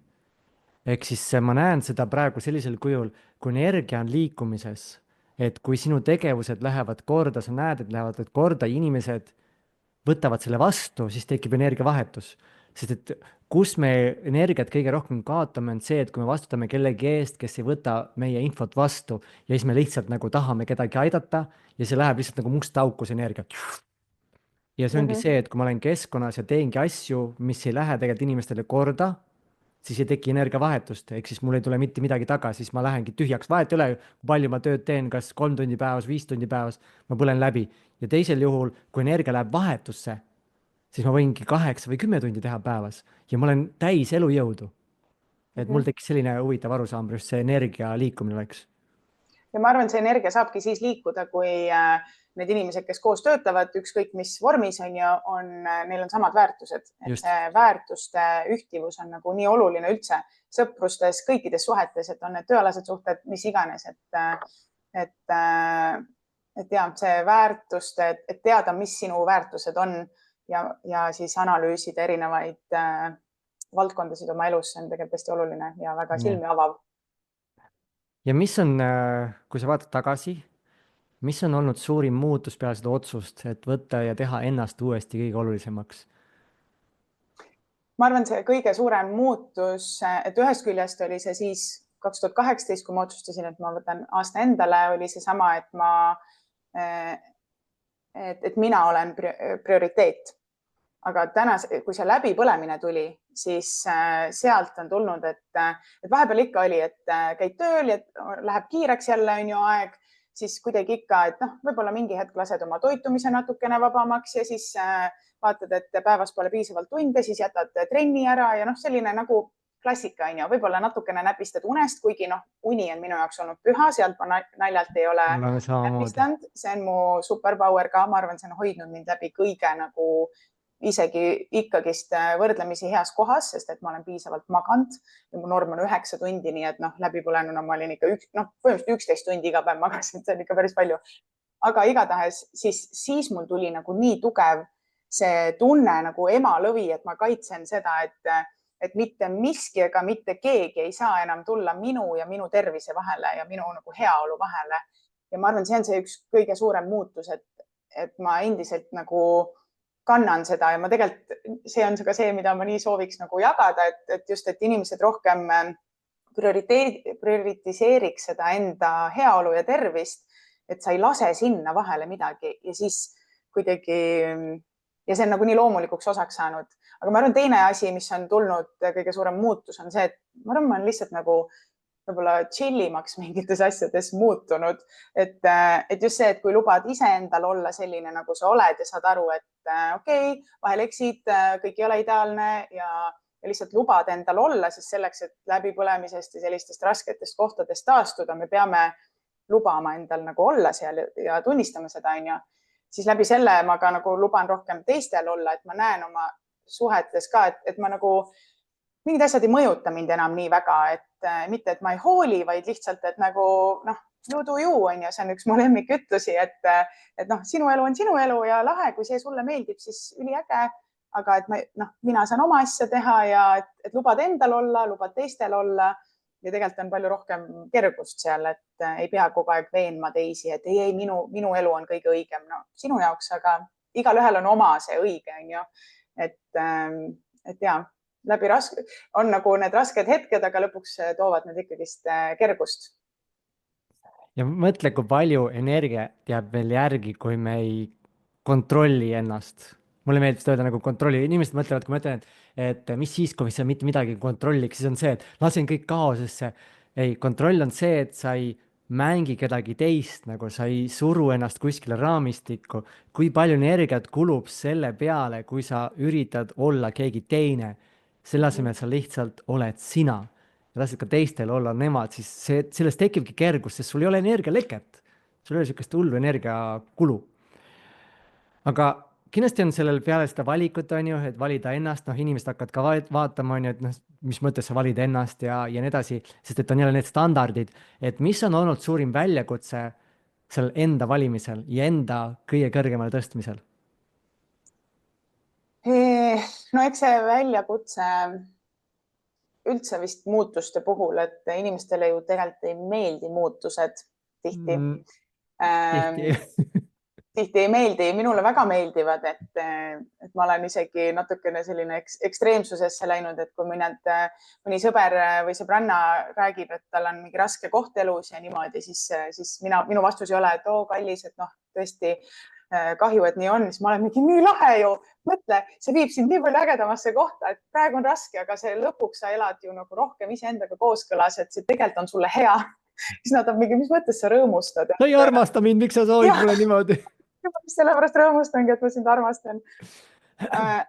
Speaker 1: Ehk siis ma näen seda praegu sellisel kujul, kui energia on liikumises, et kui sinu tegevused lähevad korda, sa näed, et lähevad korda, inimesed võtavad selle vastu, siis tekib energiavahetus. Sest et kus me energiat kõige rohkem kaotame, on see, et kui me vastutame kellegi eest, kes ei võta meie infot vastu ja siis me lihtsalt nagu tahame kedagi aidata ja see läheb lihtsalt nagu musta auku, see energia. Ja see ongi see, et kui ma olen keskkonnas ja teengi asju, mis ei lähe tegelikult inimestele korda, siis ei teki energiavahetust, ehk siis mul ei tule mitte midagi tagasi, siis ma lähengi tühjaks, vahet ei ole, kui palju ma tööd teen, kas 3 tundi päevas, 5 tundi päevas, ma põlen läbi. Ja teisel juhul, kui energia läheb vahetusse, siis ma võingi 8 või 10 tundi teha päevas ja ma olen täis elujõudu. Et mul tekkis selline huvitav arusaam, just see energia liikumine oleks.
Speaker 2: Ja ma arvan, see energia saabki siis liikuda, kui need inimesed, kes koos töötavad, ükskõik mis vormis on ju, neil on samad väärtused. Et see väärtuste ühtivus on nagu nii oluline üldse sõprustes, kõikides suhetes, et on need tööalased suhted, mis iganes, et ja see väärtuste, et teada, mis sinu väärtused on ja siis analüüsida erinevaid valdkondasid oma elus, see on tegelikult hästi oluline ja väga silmi avav.
Speaker 1: Ja mis on, kui sa vaatad tagasi, mis on olnud suurim muutus peale seda otsust, et võtta ja teha ennast uuesti kõige olulisemaks?
Speaker 2: Ma arvan, see kõige suurem muutus, et ühest küljest oli see siis 2018, kui ma otsustasin, et ma võtan aasta endale, oli see sama, et mina olen prioriteet. Aga täna, kui see läbipõlemine tuli, siis sealt on tulnud, et vahepeal ikka oli, et käid tööl ja läheb kiireks jälle on ju aeg, siis kuidagi ikka, et võib-olla mingi hetk lased oma toitumise natukene vabamaks ja siis vaatad, et päevas pole piisavalt tunde, siis jätad trenni ära ja selline nagu klassika on ju, võib-olla natukene näpistad unest, kuigi uni on minu jaoks olnud püha, sealt ma naljalt ei ole näpistanud. See on mu superpower ka, ma arvan, see on hoidnud mind läbi kõige nagu isegi ikkagist võrdlemisi heas kohas, sest et ma olen piisavalt maganud ja mu norm on 9 tundi, nii et läbipõlenuna ma olin ikka põhimõtteliselt 11 tundi iga päev magasin, see on ikka päris palju. Aga igatahes siis mul tuli nagu nii tugev see tunne nagu emalõvi, et ma kaitsen seda, et mitte miski ega mitte keegi ei saa enam tulla minu ja minu tervise vahele ja minu nagu heaolu vahele. Ja ma arvan, see on see üks kõige suurem muutus, et ma endiselt nagu kannan seda ja ma tegelikult, see on ka see, mida ma nii sooviks nagu jagada, et just, et inimesed rohkem prioritiseeriks seda enda heaolu ja tervist, et sa ei lase sinna vahele midagi ja siis kuidagi, ja see on nagu nii loomulikuks osaks saanud. Aga ma arvan, teine asi, mis on tulnud kõige suurem muutus on see, et ma arvan, ma olen lihtsalt nagu võib-olla chillimaks mingites asjades muutunud, et just see, et kui lubad iseendal olla selline, nagu sa oled ja saad aru, et okei, vahel eksid, kõik ei ole ideaalne ja lihtsalt lubad endal olla, sest selleks, et läbipõlemisest ja sellistest rasketest kohtadest taastuda, me peame lubama endal nagu olla seal ja tunnistama seda, on ju. Siis läbi selle ma ka nagu luban rohkem teistel olla, et ma näen oma suhetes ka, et ma nagu mingid asjad ei mõjuta mind enam nii väga, et mitte, et ma ei hooli, vaid lihtsalt, et nagu you do you on ju, see on üks mu lemmikütlusi, et sinu elu on sinu elu ja lahe, kui see sulle meeldib, siis üliäge, aga et mina saan oma asja teha ja et lubad endal olla, lubad teistel olla ja tegelikult on palju rohkem kergust seal, et ei pea kogu aeg veenma teisi, et ei, minu elu on kõige õigem, sinu jaoks, aga igalühel on oma see õige, on ju. Et ja on nagu need rasked hetked, aga lõpuks toovad need ikkagist kergust.
Speaker 1: ja mõtle, kui palju energiat jääb veel järgi, kui me ei kontrolli ennast. mulle meeldib seda öelda nagu kontrolli, inimesed mõtlevad, kui ma ütlen, et mis siis, kui sa mitte midagi ei kontrolliks, siis on see, et lasen kõik kaosesse. ei, kontroll on see, et sa ei mängi kedagi teist, nagu sa ei suru ennast kuskile raamistikku. kui palju energiat kulub selle peale, kui sa üritad olla keegi teine, selle asemel sa lihtsalt oled sina ja lased ka teistel olla nemad, siis sellest tekibki kergus, sest sul ei ole energialeket. sul ei ole niisugust hullu energiakulu. Aga kindlasti on sellel peale seda valikut, on ju, et valida ennast, noh, inimesed hakkavad ka vaatama, on ju, et noh, mis mõttes sa valid ennast ja nii edasi, sest et on jälle need standardid, et mis on olnud suurim väljakutse seal enda valimisel ja enda kõige kõrgemale tõstmisel?
Speaker 2: No eks see väljakutse üldse vist muutuste puhul, et inimestele ju tegelikult ei meeldi muutused tihti
Speaker 1: Tihti.
Speaker 2: tihti ei meeldi, minule väga meeldivad, et ma olen isegi natukene selline ekstreemsusesse läinud, et kui mõni sõber või sõbranna räägib, et tal on mingi raske koht elus ja niimoodi, siis minu vastus ei ole, et oo kallis, et noh, tõesti kahju, et nii on, siis ma olen mingi nii lahe ju, mõtle, see viib sind nii palju ägedamasse kohta, et praegu on raske, aga see lõpuks sa elad ju nagu rohkem iseendaga kooskõlas, et see tegelikult on sulle hea. siis nad on mingi, mis mõttes sa rõõmustad?
Speaker 1: sa ei armasta mind, miks sa soovid mulle niimoodi?
Speaker 2: sellepärast rõõmustangi, et ma sind armastan.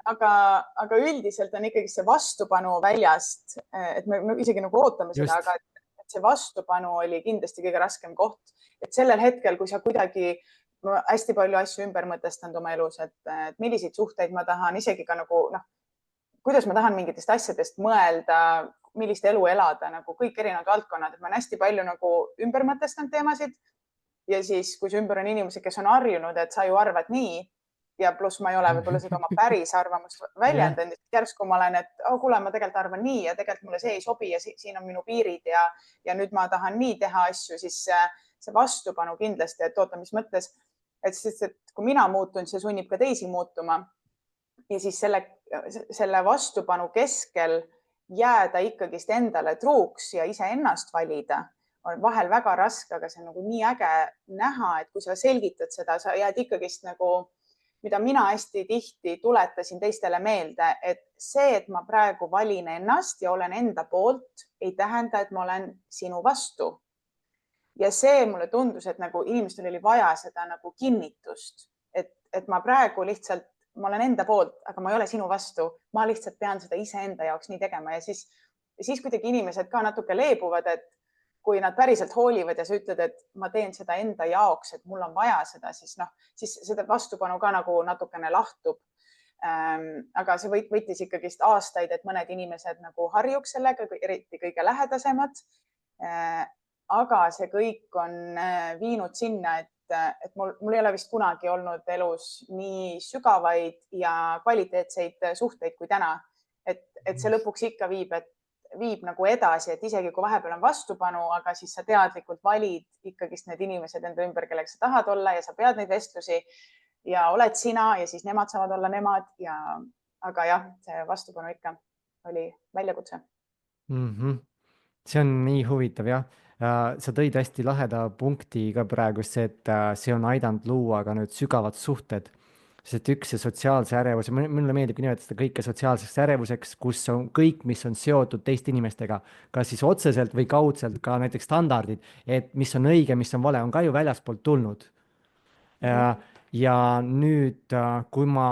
Speaker 2: aga üldiselt on ikkagi see vastupanu väljast, et me isegi nagu ootame seda, aga et see vastupanu oli kindlasti kõige raskem koht, et sellel hetkel, kui sa kuidagi hästi palju asju ümber mõtestanud oma elus, et milliseid suhteid ma tahan, isegi ka nagu noh, kuidas ma tahan mingitest asjadest mõelda, millist elu elada, nagu kõik erinevad valdkonnad, et ma olen hästi palju nagu ümber mõtestanud teemasid. Ja siis, kui see ümber on inimesed, kes on harjunud, et sa ju arvad nii ja pluss ma ei ole võib-olla seda oma päris arvamust väljendanud, järsku ma olen, et kuule, ma tegelikult arvan nii ja tegelikult mulle see ei sobi ja siin on minu piirid ja nüüd ma tahan nii teha asju, siis see vastupanu kindlasti, et oota, mis mõttes, et kui mina muutun, see sunnib ka teisi muutuma ja siis selle vastupanu keskel jääda ikkagist endale truuks ja iseennast valida on vahel väga raske, aga see on nagu nii äge näha, et kui sa selgitad seda, sa jääd ikkagist nagu, mida mina hästi tihti tuletasin teistele meelde, et see, et ma praegu valin ennast ja olen enda poolt, ei tähenda, et ma olen sinu vastu. Ja see mulle tundus, et nagu inimestel oli vaja seda nagu kinnitust, et ma praegu lihtsalt, ma olen enda poolt, aga ma ei ole sinu vastu. Ma lihtsalt pean seda iseenda jaoks nii tegema ja siis kuidagi inimesed ka natuke leebuvad, et kui nad päriselt hoolivad ja sa ütled, et ma teen seda enda jaoks, et mul on vaja seda, siis seda vastupanu ka nagu natukene lahtub. Aga see võttis ikkagist aastaid, et mõned inimesed nagu harjuks sellega, eriti kõige lähedasemad. Aga see kõik on viinud sinna, et mul ei ole vist kunagi olnud elus nii sügavaid ja kvaliteetseid suhteid kui täna. Et see lõpuks ikka viib nagu edasi, et isegi kui vahepeal on vastupanu, aga siis sa teadlikult valid ikkagist need inimesed enda ümber, kellega sa tahad olla ja sa pead neid vestlusi ja oled sina ja siis nemad saavad olla nemad. Aga jah, see vastupanu ikka oli väljakutse.
Speaker 1: See on nii huvitav, jah. Sa tõid hästi laheda punkti ka praegu, et see on aidanud luua ka nüüd sügavad suhted. Sest üks see sotsiaalse ärevuse, mulle meeldib nimetada seda kõike sotsiaalseks ärevuseks, kus on kõik, mis on seotud teiste inimestega, kas siis otseselt või kaudselt, ka näiteks standardid, et mis on õige, mis on vale, on ka ju väljaspoolt tulnud. Ja nüüd, kui ma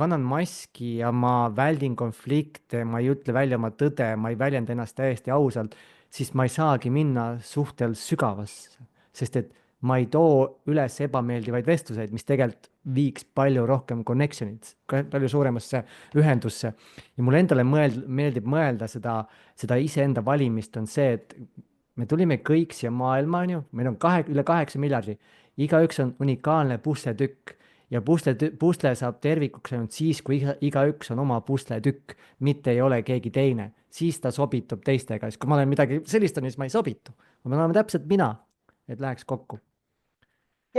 Speaker 1: kannan maski ja ma väldin konflikte, ma ei ütle välja oma tõde, ma ei väljenda ennast täiesti ausalt, siis ma ei saagi minna suhtel sügavasse, sest et ma ei too üles ebameeldivaid vestluseid, mis tegelikult viiks palju rohkem connection'id, palju suuremasse ühendusse. Ja mulle endale meeldib mõelda seda iseenda valimist on see, et me tulime kõik siia maailma, on ju, meil on üle 8 miljardi, igaüks on unikaalne pusletükk ja pusle saab tervikuks ainult siis, kui igaüks on oma pusletükk, mitte ei ole keegi teine, siis ta sobitub teistega, siis kui ma olen midagi sellist, siis ma ei sobitu, ma pean olema täpselt mina, et läheks kokku.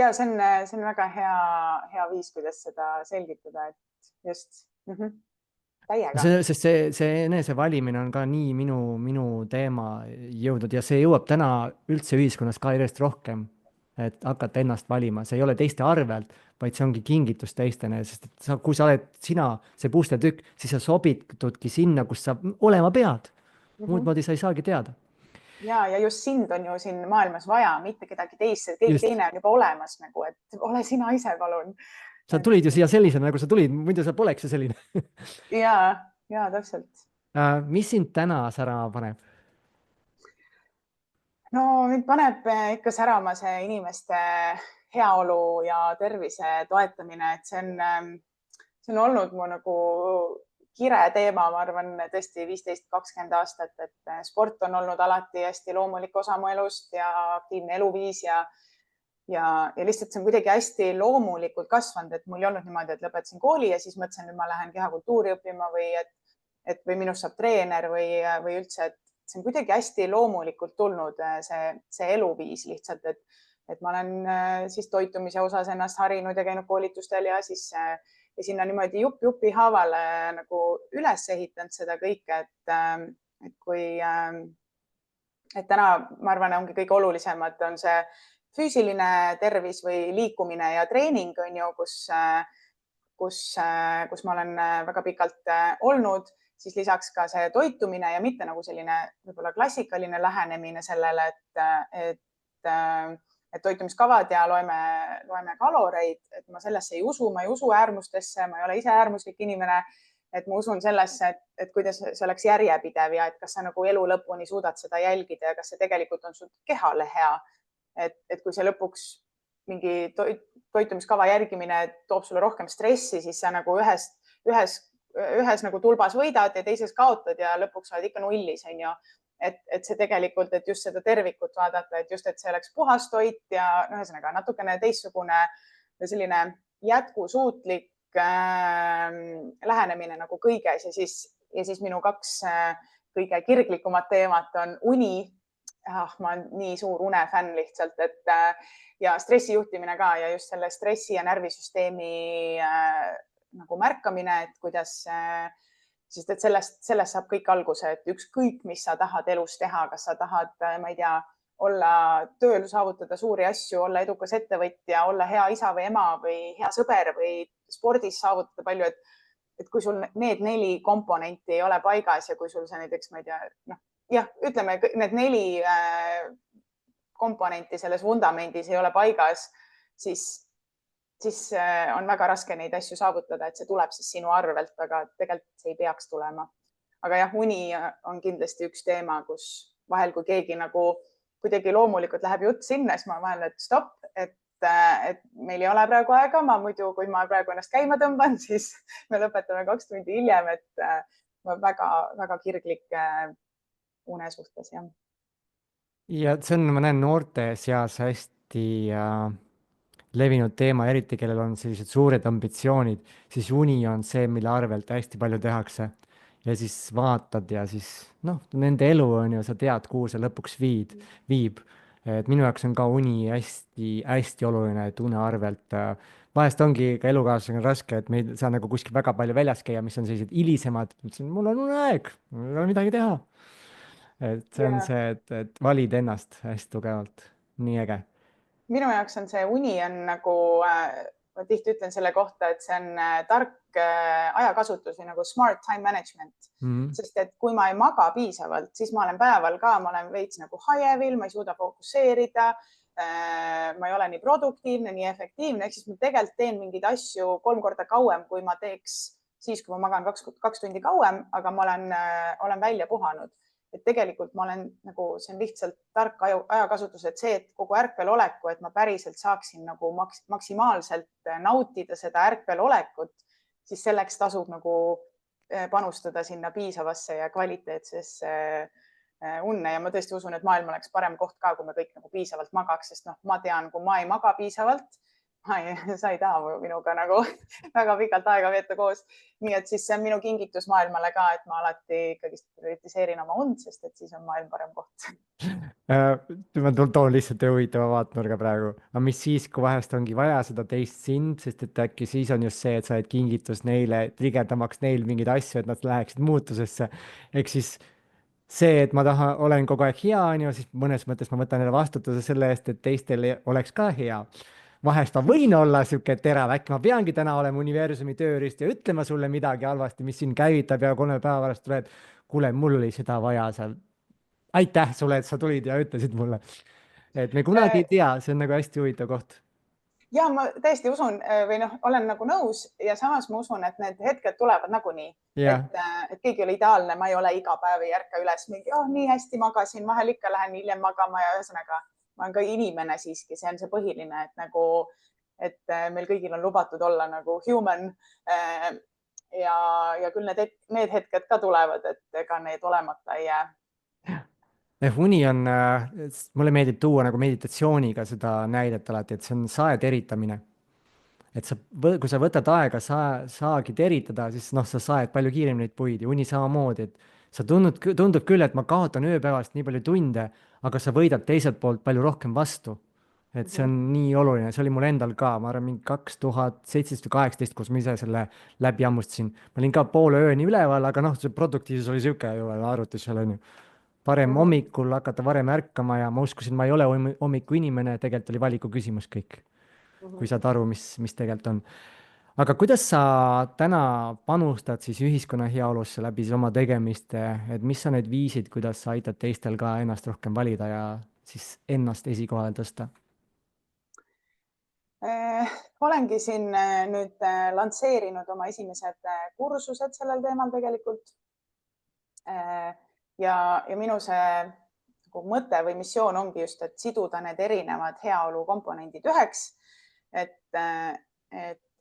Speaker 2: ja see on väga hea viis, kuidas seda selgitada, et just täiega.
Speaker 1: Sest see enesevalimine on ka nii minu teema jõudnud ja see jõuab täna üldse ühiskonnas ka järjest rohkem, et hakata ennast valima, see ei ole teiste arvelt, vaid see ongi kingitus teistele, sest et kui sa oled sina, see puustetükk, siis sa sobitudki sinna, kus sa olema pead. Muud moodi sa ei saagi teada.
Speaker 2: Ja just sind on ju siin maailmas vaja, mitte kedagi teist, keegi
Speaker 1: Just.
Speaker 2: teine on juba olemas nagu, et ole sina ise, palun.
Speaker 1: Sa tulid ju siia sellisena, nagu sa tulid, muidu sa poleks ju selline.
Speaker 2: ja täpselt.
Speaker 1: Mis sind täna särama paneb?
Speaker 2: No mind paneb ikka särama see inimeste heaolu ja tervise toetamine, et see on olnud mu nagu kire teema, ma arvan, tõesti 15-20 aastat, et sport on olnud alati hästi loomulik osa mu elust ja aktiivne eluviis ja lihtsalt see on kuidagi hästi loomulikult kasvanud, et mul ei olnud niimoodi, et lõpetasin kooli ja siis mõtlesin, et ma lähen kehakultuuri õppima või minust saab treener või üldse, et see on kuidagi hästi loomulikult tulnud see eluviis lihtsalt, et ma olen siis toitumise osas ennast harinud ja käinud koolitustel ja siis ja sinna niimoodi jupi haaval nagu üles ehitanud seda kõike, et kui et täna ma arvan, ongi kõige olulisemad on see füüsiline tervis või liikumine ja treening on ju, kus ma olen väga pikalt olnud, siis lisaks ka see toitumine ja mitte nagu selline võib-olla klassikaline lähenemine sellele, et toitumiskavad ja loeme kaloreid, et ma sellesse ei usu, ma ei usu äärmustesse, ma ei ole ise äärmuslik inimene, et ma usun sellesse, et kuidas see oleks järjepidev ja et kas sa nagu elu lõpuni suudad seda jälgida ja kas see tegelikult on sul kehale hea. Et kui see lõpuks mingi toitumiskava järgimine toob sulle rohkem stressi, siis sa nagu ühes nagu tulbas võidad ja teises kaotad ja lõpuks oled ikka nullis, on ju. Et see tegelikult, et just seda tervikut vaadata, et just, et see oleks puhas toit ja ühesõnaga natukene teistsugune selline jätkusuutlik lähenemine nagu kõiges ja siis minu 2 kõige kirglikumat teemat on uni. Ma olen nii suur unefänn lihtsalt, et ja stressijuhtimine ka ja just selle stressi ja närvisüsteemi nagu märkamine, et kuidas sest et sellest saab kõik alguse, et ükskõik, mis sa tahad elus teha, kas sa tahad, ma ei tea, olla tööl, saavutada suuri asju, olla edukas ettevõtja, olla hea isa või ema või hea sõber või spordis saavutada palju, et kui sul need 4 komponenti ei ole paigas ja kui sul see näiteks, ma ei tea, ütleme, need 4 komponenti selles vundamendis ei ole paigas, siis on väga raske neid asju saavutada, et see tuleb siis sinu arvelt, aga tegelikult see ei peaks tulema. Aga jah, uni on kindlasti üks teema, kus vahel, kui keegi nagu kuidagi loomulikult läheb jutt sinna, siis ma vahel, et stopp, et meil ei ole praegu aega, kui ma praegu ennast käima tõmban, siis me lõpetame 2 tundi hiljem, et ma väga kirglik une suhtes, jah.
Speaker 1: Ja see on, ma näen noorte seas hästi levinud teema, eriti kellel on sellised suured ambitsioonid, siis uni on see, mille arvelt hästi palju tehakse. Ja siis vaatad ja siis nende elu on ju, sa tead, kuhu see lõpuks viib. Et minu jaoks on ka uni hästi oluline, et une arvelt vahest ongi ka elukaaslasega raske, et me ei saa nagu kuskil väga palju väljas käia, mis on sellised hilisemad, ütlesin, mul on uneaeg, mul ei ole midagi teha. Et see on see, et valid ennast hästi tugevalt, nii äge.
Speaker 2: Minu jaoks on see uni on nagu, ma tihti ütlen selle kohta, et see on tark ajakasutus või nagu smart time management, sest et kui ma ei maga piisavalt, siis ma olen päeval ka, ma olen veits nagu hajevil, ma ei suuda fokusseerida, ma ei ole nii produktiivne, nii efektiivne, ehk siis ma tegelikult teen mingeid asju 3 korda kauem, kui ma teeks siis, kui ma magan 2 tundi kauem, aga ma olen välja puhanud. Et tegelikult ma olen nagu, see on lihtsalt tark ajakasutus, et see, et kogu ärkvel oleku, et ma päriselt saaksin nagu maksimaalselt nautida seda ärkvel olekut, siis selleks tasub nagu panustada sinna piisavasse ja kvaliteetsesse unne ja ma tõesti usun, et maailm oleks parem koht ka, kui me kõik nagu piisavalt magaks, sest ma tean, kui ma ei maga piisavalt, sa ei taha minuga nagu väga pikalt aega veeta koos. Nii et siis see on minu kingitus maailmale ka, et ma alati ikkagi prioritiseerin oma und, sest et siis on maailm parem koht.
Speaker 1: Ma toon lihtsalt ühe huvitava vaatenurga praegu. aga mis siis, kui vahest ongi vaja seda teist sind, sest et äkki siis on just see, et sa oled kingitus neile, trigerdamaks neil mingeid asju, et nad läheksid muutusesse. ehk siis see, et ma olen kogu aeg hea, on ju, siis mõnes mõttes ma võtan jälle vastutuse selle eest, et teistel oleks ka hea. Vahest ma võin olla sihuke terav, äkki ma peangi täna olema universumi tööriist ja ütlema sulle midagi halvasti, mis sind käivitab ja 3 päeva pärast tuled. kuule, mul oli seda vaja seal. Aitäh sulle, et sa tulid ja ütlesid mulle. Et me kunagi ei tea, see on nagu hästi huvitav koht.
Speaker 2: Ja ma täiesti usun või noh, olen nagu nõus ja samas ma usun, et need hetked tulevad nagunii,
Speaker 1: jah,
Speaker 2: et keegi ei ole ideaalne, ma ei ole iga päev ei ärka üles mingi, nii hästi magasin, vahel ikka lähen hiljem magama ja ühesõnaga ma olen ka inimene siiski, see on see põhiline, et nagu, et meil kõigil on lubatud olla nagu human. Ja küll need hetked ka tulevad, et ega need olemata ei jää.
Speaker 1: uni on, mulle meeldib tuua nagu meditatsiooniga seda näidet alati, et see on sae teritamine. Et sa, kui sa võtad aega saagi teritada, siis noh, sa saed palju kiiremini neid puid ja uni samamoodi, et sa tundub küll, et ma kaotan ööpäevast nii palju tunde, aga sa võidad teiselt poolt palju rohkem vastu. Et see on nii oluline, see oli mul endal ka, ma arvan, mingi 2017 või 18, kus ma ise selle läbi hammustasin. ma olin ka poole ööni üleval, aga noh, see produktiivsus oli sihuke ju arvutis seal onju. Parem hommikul hakata varem ärkama ja ma uskusin, ma ei ole hommiku inimene, tegelikult oli valiku küsimus kõik. Kui saad aru, mis tegelikult on. Aga kuidas sa täna panustad siis ühiskonna heaolusse läbi siis oma tegemiste, et mis on need viisid, kuidas sa aitad teistel ka ennast rohkem valida ja siis ennast esikohale tõsta?
Speaker 2: Olengi siin nüüd lansseerinud oma esimesed kursused sellel teemal tegelikult. Ja minu see mõte või missioon ongi just, et siduda need erinevad heaolu komponendid üheks. Et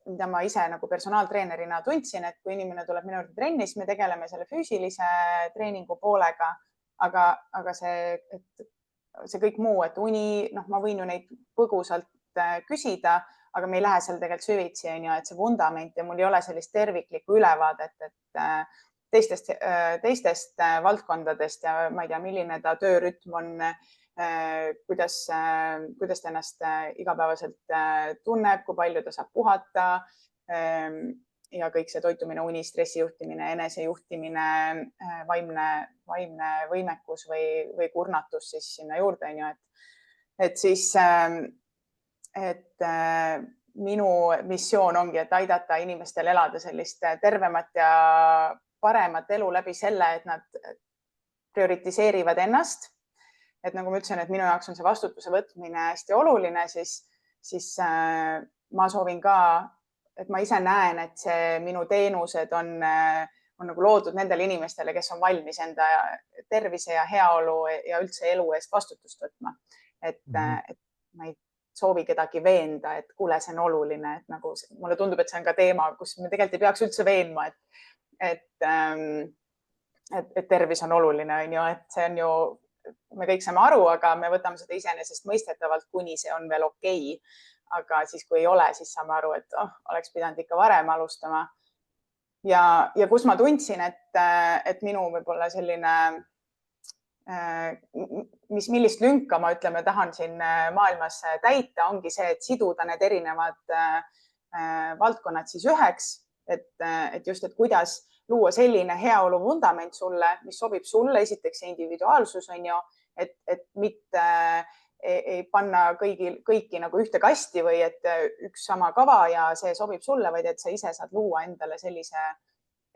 Speaker 2: mida ma ise nagu personaaltreenerina tundsin, et kui inimene tuleb minu juurde trenni, siis me tegeleme selle füüsilise treeningu poolega, aga see kõik muu, et uni, noh, ma võin ju neid põgusalt küsida, aga me ei lähe seal tegelikult süvitsi, et see vundament ja mul ei ole sellist terviklikku ülevaadet, et teistest valdkondadest ja ma ei tea, milline ta töörütm on, kuidas ta ennast igapäevaselt tunneb, kui palju ta saab puhata ja kõik see toitumine, uni, stressijuhtimine, enesejuhtimine, vaimne võimekus või kurnatus siis sinna juurde, et siis minu missioon ongi, et aidata inimestel elada sellist tervemat ja paremat elu läbi selle, et nad prioritiseerivad ennast. Et nagu ma ütlesin, et minu jaoks on see vastutuse võtmine hästi oluline, siis ma soovin ka, et ma ise näen, et see minu teenused on nagu loodud nendele inimestele, kes on valmis enda tervise ja heaolu ja üldse elu eest vastutust võtma. Et ma ei soovi kedagi veenda, et kuule, see on oluline, et nagu mulle tundub, et see on ka teema, kus me tegelikult ei peaks üldse veenma, et tervis on oluline, et see on ju, me kõik saame aru, aga me võtame seda iseenesestmõistetavalt, kuni see on veel okei. Aga siis, kui ei ole, siis saame aru, et oleks pidanud ikka varem alustama. Ja kus ma tundsin, et minu võib-olla selline millist lünka ma tahan siin maailmas täita, ongi see, et siduda need erinevad valdkonnad siis üheks, et just, et kuidas luua selline heaolu vundament sulle, mis sobib sulle, esiteks see individuaalsus on ju, et mitte ei panna kõiki nagu ühte kasti või et üks sama kava ja see sobib sulle, vaid et sa ise saad luua endale sellise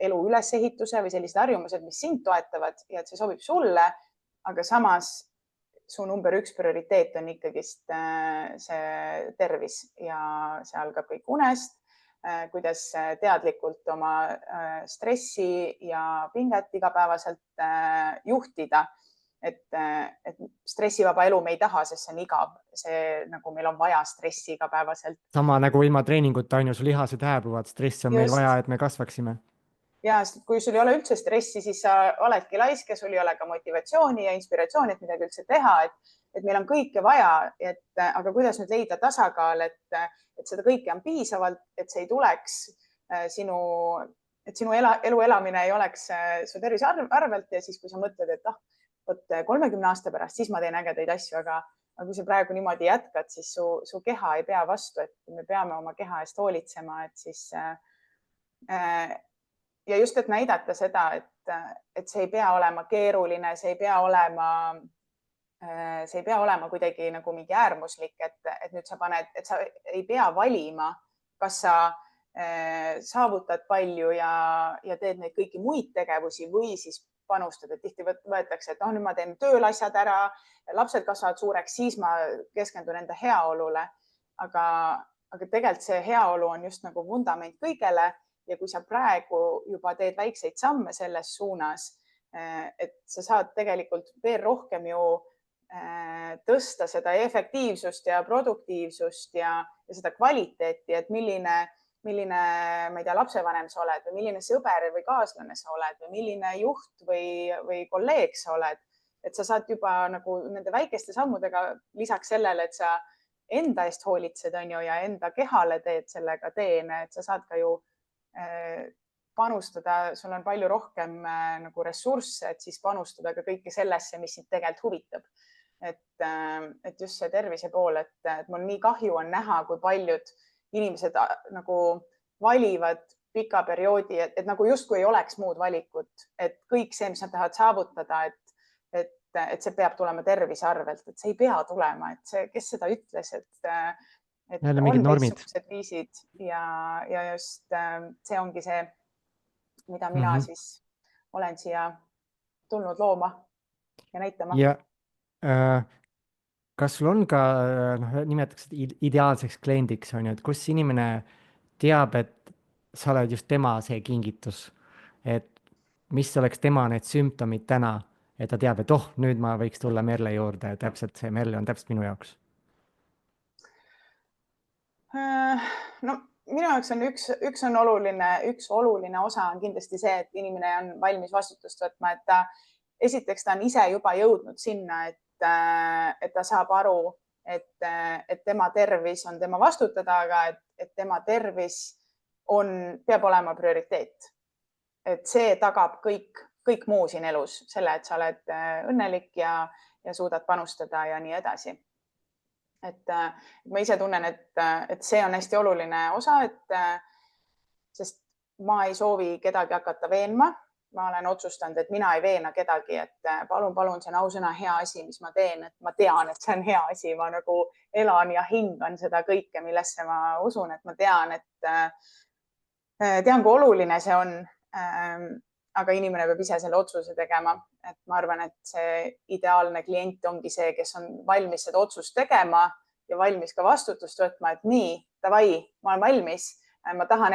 Speaker 2: elu ülesehituse või sellised harjumused, mis sind toetavad ja et see sobib sulle. Aga samas su number 1 prioriteet on ikkagist see tervis ja see algab kõik unest, kuidas teadlikult oma stressi ja pinget igapäevaselt juhtida. Et stressivaba elu me ei taha, sest see on igav. See nagu meil on vaja stressi igapäevaselt.
Speaker 1: Sama nagu ilma treeninguta on ju su lihased hääbuvad, stress on meil vaja, et me kasvaksime.
Speaker 2: Ja kui sul ei ole üldse stressi, siis sa oledki laisk ja sul ei ole ka motivatsiooni ja inspiratsiooni, et midagi üldse teha, et meil on kõike vaja, aga kuidas nüüd leida tasakaal, et seda kõike on piisavalt, et see ei tuleks sinu elu elamine ei oleks su tervise arvelt ja siis, kui sa mõtled, et vot 30 aasta pärast, siis ma teen ägedaid asju, aga kui sa praegu niimoodi jätkad, siis su keha ei pea vastu, et me peame oma keha eest hoolitsema, et siis ja just, et näidata seda, et see ei pea olema keeruline, see ei pea olema kuidagi nagu mingi äärmuslik, et nüüd sa paned, et sa ei pea valima, kas sa saavutad palju ja teed neid kõiki muid tegevusi või siis panustad, et tihti võetakse, et nüüd ma teen tööl asjad ära, lapsed kasvavad suureks, siis ma keskendun enda heaolule. Aga tegelikult see heaolu on just nagu vundament kõigele ja kui sa praegu juba teed väikseid samme selles suunas, et sa saad tegelikult veel rohkem ju tõsta seda efektiivsust ja produktiivsust ja seda kvaliteeti, et milline, ma ei tea, lapsevanem sa oled või milline sõber või kaaslane sa oled või milline juht või kolleeg sa oled. Et sa saad juba nagu nende väikeste sammudega lisaks sellele, et sa enda eest hoolitsed ja enda kehale teed sellega teene, et sa saad ka ju panustada, sul on palju rohkem nagu ressursse, et siis panustada ka kõike sellesse, mis sind tegelikult huvitab. Et just see tervise pool, et mul nii kahju on näha, kui paljud inimesed nagu valivad pika perioodi, et nagu justkui ei oleks muud valikut, et kõik see, mis nad tahavad saavutada, et see peab tulema tervise arvelt, et see ei pea tulema, et see, kes seda ütles, et on teistsugused viisid ja just see ongi see, mida mina siis olen siia tulnud looma ja näitama.
Speaker 1: Ja kas sul on ka, nimetaks ideaalseks kliendiks, et kus inimene teab, et sa oled just tema see kingitus, et mis oleks tema need sümptomid täna, et ta teab, et nüüd ma võiks tulla Merle juurde, täpselt see Merle on täpselt minu jaoks.
Speaker 2: No minu jaoks on üks oluline osa on kindlasti see, et inimene on valmis vastutust võtma, et esiteks ta on ise juba jõudnud sinna, et ta saab aru, et tema tervis on tema vastutada, aga et tema tervis peab olema prioriteet. Et see tagab kõik muu siin elus, selle, et sa oled õnnelik ja suudad panustada ja nii edasi. Et ma ise tunnen, et see on hästi oluline osa, sest ma ei soovi kedagi hakata veenma. Ma olen otsustanud, et mina ei veena kedagi, et palun, see on ausõna hea asi, mis ma teen, et ma tean, et see on hea asi. Ma nagu elan ja hingan seda kõike, millesse ma usun, et ma tean, kui oluline see on. Aga inimene peab ise selle otsuse tegema. Et ma arvan, et see ideaalne klient ongi see, kes on valmis seda otsust tegema ja valmis ka vastutust võtma, et nii, davai, ma olen valmis. Ma tahan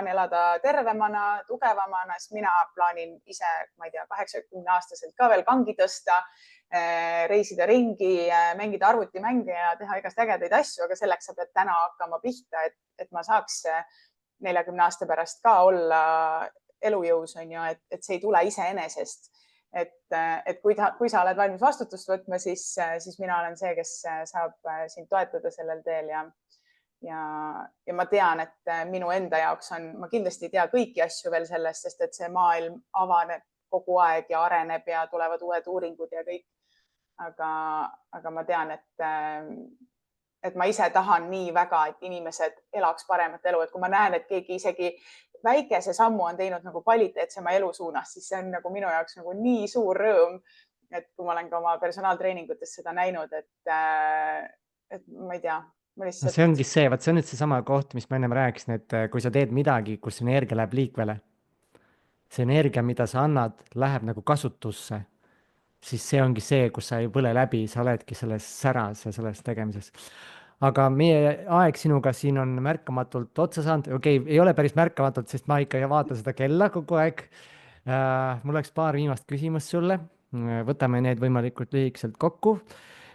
Speaker 2: elada tervemana, tugevamana, sest mina plaanin ise, ma ei tea, 80-aastaselt ka veel kangi tõsta, reisida ringi, mängida arvutimänge ja teha igast ägedaid asju, aga selleks sa pead täna hakkama pihta, et ma saaks 40 aasta pärast ka olla elujõus, et see ei tule iseenesest. Et kui sa oled valmis vastutust võtma, siis mina olen see, kes saab sind toetada sellel teel ja ma tean, et minu enda jaoks ma kindlasti ei tea kõiki asju veel sellest, sest et see maailm avaneb kogu aeg ja areneb ja tulevad uued uuringud ja kõik. Aga ma tean, et ma ise tahan nii väga, et inimesed elaks paremat elu, et kui ma näen, et keegi isegi väikese sammu on teinud nagu kvaliteetsema elu suunas, siis see on nagu minu jaoks nagu nii suur rõõm, et kui ma olen ka oma personaaltreeningutes seda näinud, et ma ei tea,
Speaker 1: see ongi see on nüüd seesama koht, mis ma ennem rääkisin, et kui sa teed midagi, kus energia läheb liikvele, see energia, mida sa annad, läheb nagu kasutusse, siis see ongi see, kus sa ei põle läbi, sa oledki selles säras ja selles tegemises. Aga meie aeg sinuga siin on märkamatult otsa saanud. Okei, ei ole päris märkamatult, sest ma ikka ei vaata seda kella kogu aeg. Mul oleks paar viimast küsimust sulle. Võtame need võimalikult lühikeselt kokku.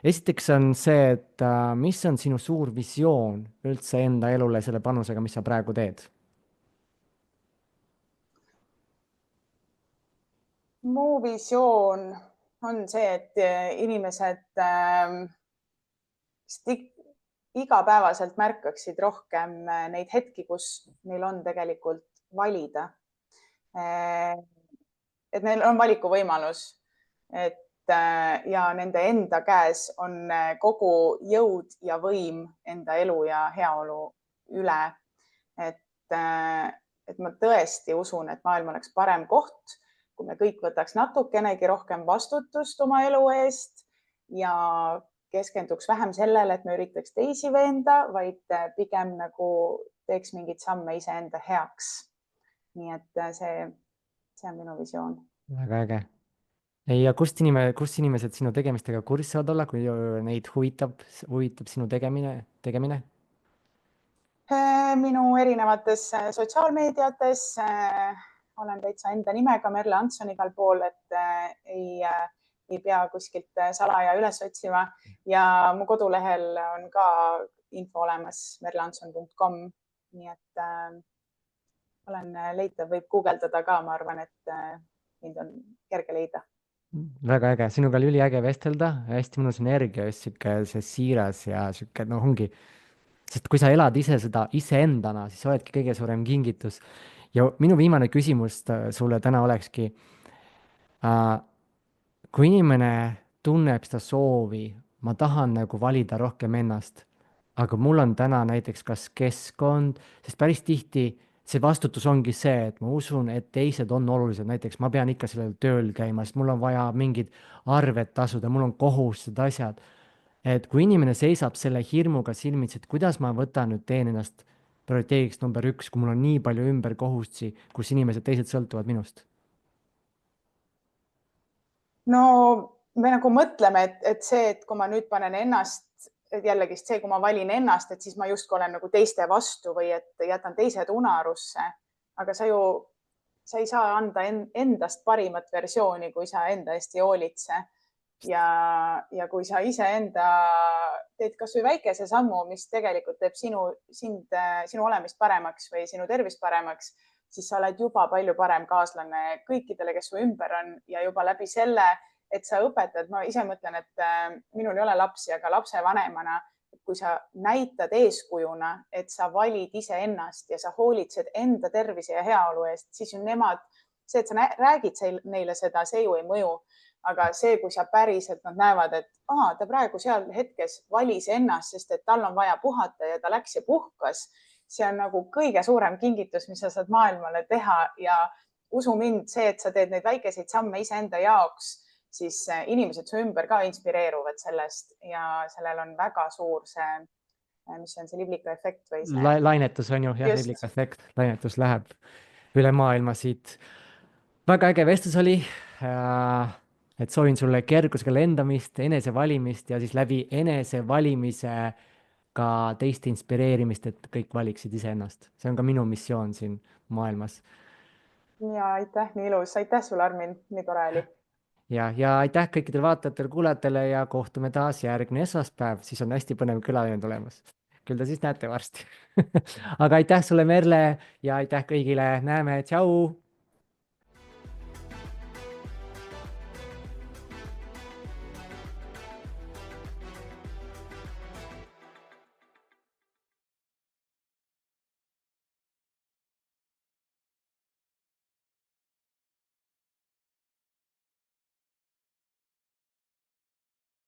Speaker 1: Esiteks on see, et mis on sinu suur visioon üldse enda elule selle panusega, mis sa praegu teed?
Speaker 2: Mu visioon on see, et inimesed igapäevaselt märkaksid rohkem neid hetki, kus neil on tegelikult valida. Et neil on valikuvõimalus. et ja nende enda käes on kogu jõud ja võim enda elu ja heaolu üle. et, et ma tõesti usun, et maailm oleks parem koht, kui me kõik võtaks natukenegi rohkem vastutust oma elu eest ja keskenduks vähem sellele, et me üritaks teisi veenda, vaid pigem nagu teeks mingeid samme iseenda heaks. nii et see on minu visioon.
Speaker 1: väga äge. ei, ja kust inimesed sinu tegemistega kursis saavad olla, kui neid huvitab sinu tegemine?
Speaker 2: Minu erinevates sotsiaalmeediates olen täitsa enda nimega Merle Antson igal pool, et ei pea kuskilt salaja üles otsima ja mu kodulehel on ka info olemas merleantson.com, nii et olen leitav, võib guugeldada ka, ma arvan, et mind on kerge leida.
Speaker 1: väga äge, sinuga oli üliäge vestelda, hästi mõnus energia, sihuke see siiras ja sihuke, no ongi, sest kui sa elad ise seda iseendana, siis sa oledki kõige suurem kingitus. ja minu viimane küsimus sulle täna olekski, kui inimene tunneb seda soovi, ma tahan nagu valida rohkem ennast, aga mul on täna näiteks kas keskkond, sest päris tihti see vastutus ongi see, et ma usun, et teised on olulised, näiteks ma pean ikka sellel tööl käima, sest mul on vaja mingid arved tasuda, mul on kohustused, asjad. Et kui inimene seisab selle hirmuga silmitsi, et kuidas ma võtan nüüd, teen ennast prioriteediks number üks, kui mul on nii palju ümber kohustusi, kus inimesed teised sõltuvad minust.
Speaker 2: no me nagu mõtleme, et see, et kui ma nüüd panen ennast, jällegist see, kui ma valin ennast, et siis ma justkui olen nagu teiste vastu või et jätan teised unarusse. aga sa ei saa anda endast parimat versiooni, kui sa enda eest ei hoolitse. ja kui sa iseenda teed kasvõi väikese sammu, mis tegelikult teeb sinu olemist paremaks või sinu tervist paremaks, siis sa oled juba palju parem kaaslane kõikidele, kes su ümber on ja juba läbi selle, et sa õpetad, ma ise mõtlen, et minul ei ole lapsi, aga lapsevanemana, kui sa näitad eeskujuna, et sa valid iseennast ja sa hoolitsed enda tervise ja heaolu eest, siis ju nemad, see, et sa räägid neile seda, see ju ei mõju. aga see, kui sa päriselt nad näevad, et ta praegu seal hetkes valis ennast, sest et tal on vaja puhata ja ta läks ja puhkas, see on nagu kõige suurem kingitus, mis sa saad maailmale teha ja usu mind, see, et sa teed neid väikeseid samme iseenda jaoks, siis inimesed su ümber ka inspireeruvad sellest ja sellel on väga suur see, mis on see liblika efekt või see
Speaker 1: lainetus on ju, jah, liblika efekt, lainetus läheb üle maailma siit. väga äge vestlus oli. et soovin sulle kergusega lendamist, enesevalimist ja siis läbi enesevalimise ka teiste inspireerimist, et kõik valiksid iseennast. see on ka minu missioon siin maailmas.
Speaker 2: ja aitäh, nii ilus, aitäh sulle, Armin, nii tore oli.
Speaker 1: ja aitäh kõikidele vaatajatele-kuulajatele ja kohtume taas järgmine esmaspäev, siis on hästi põnev külaline tulemas. küll te siis näete varsti aga aitäh sulle, Merle, ja aitäh kõigile, näeme, tšau.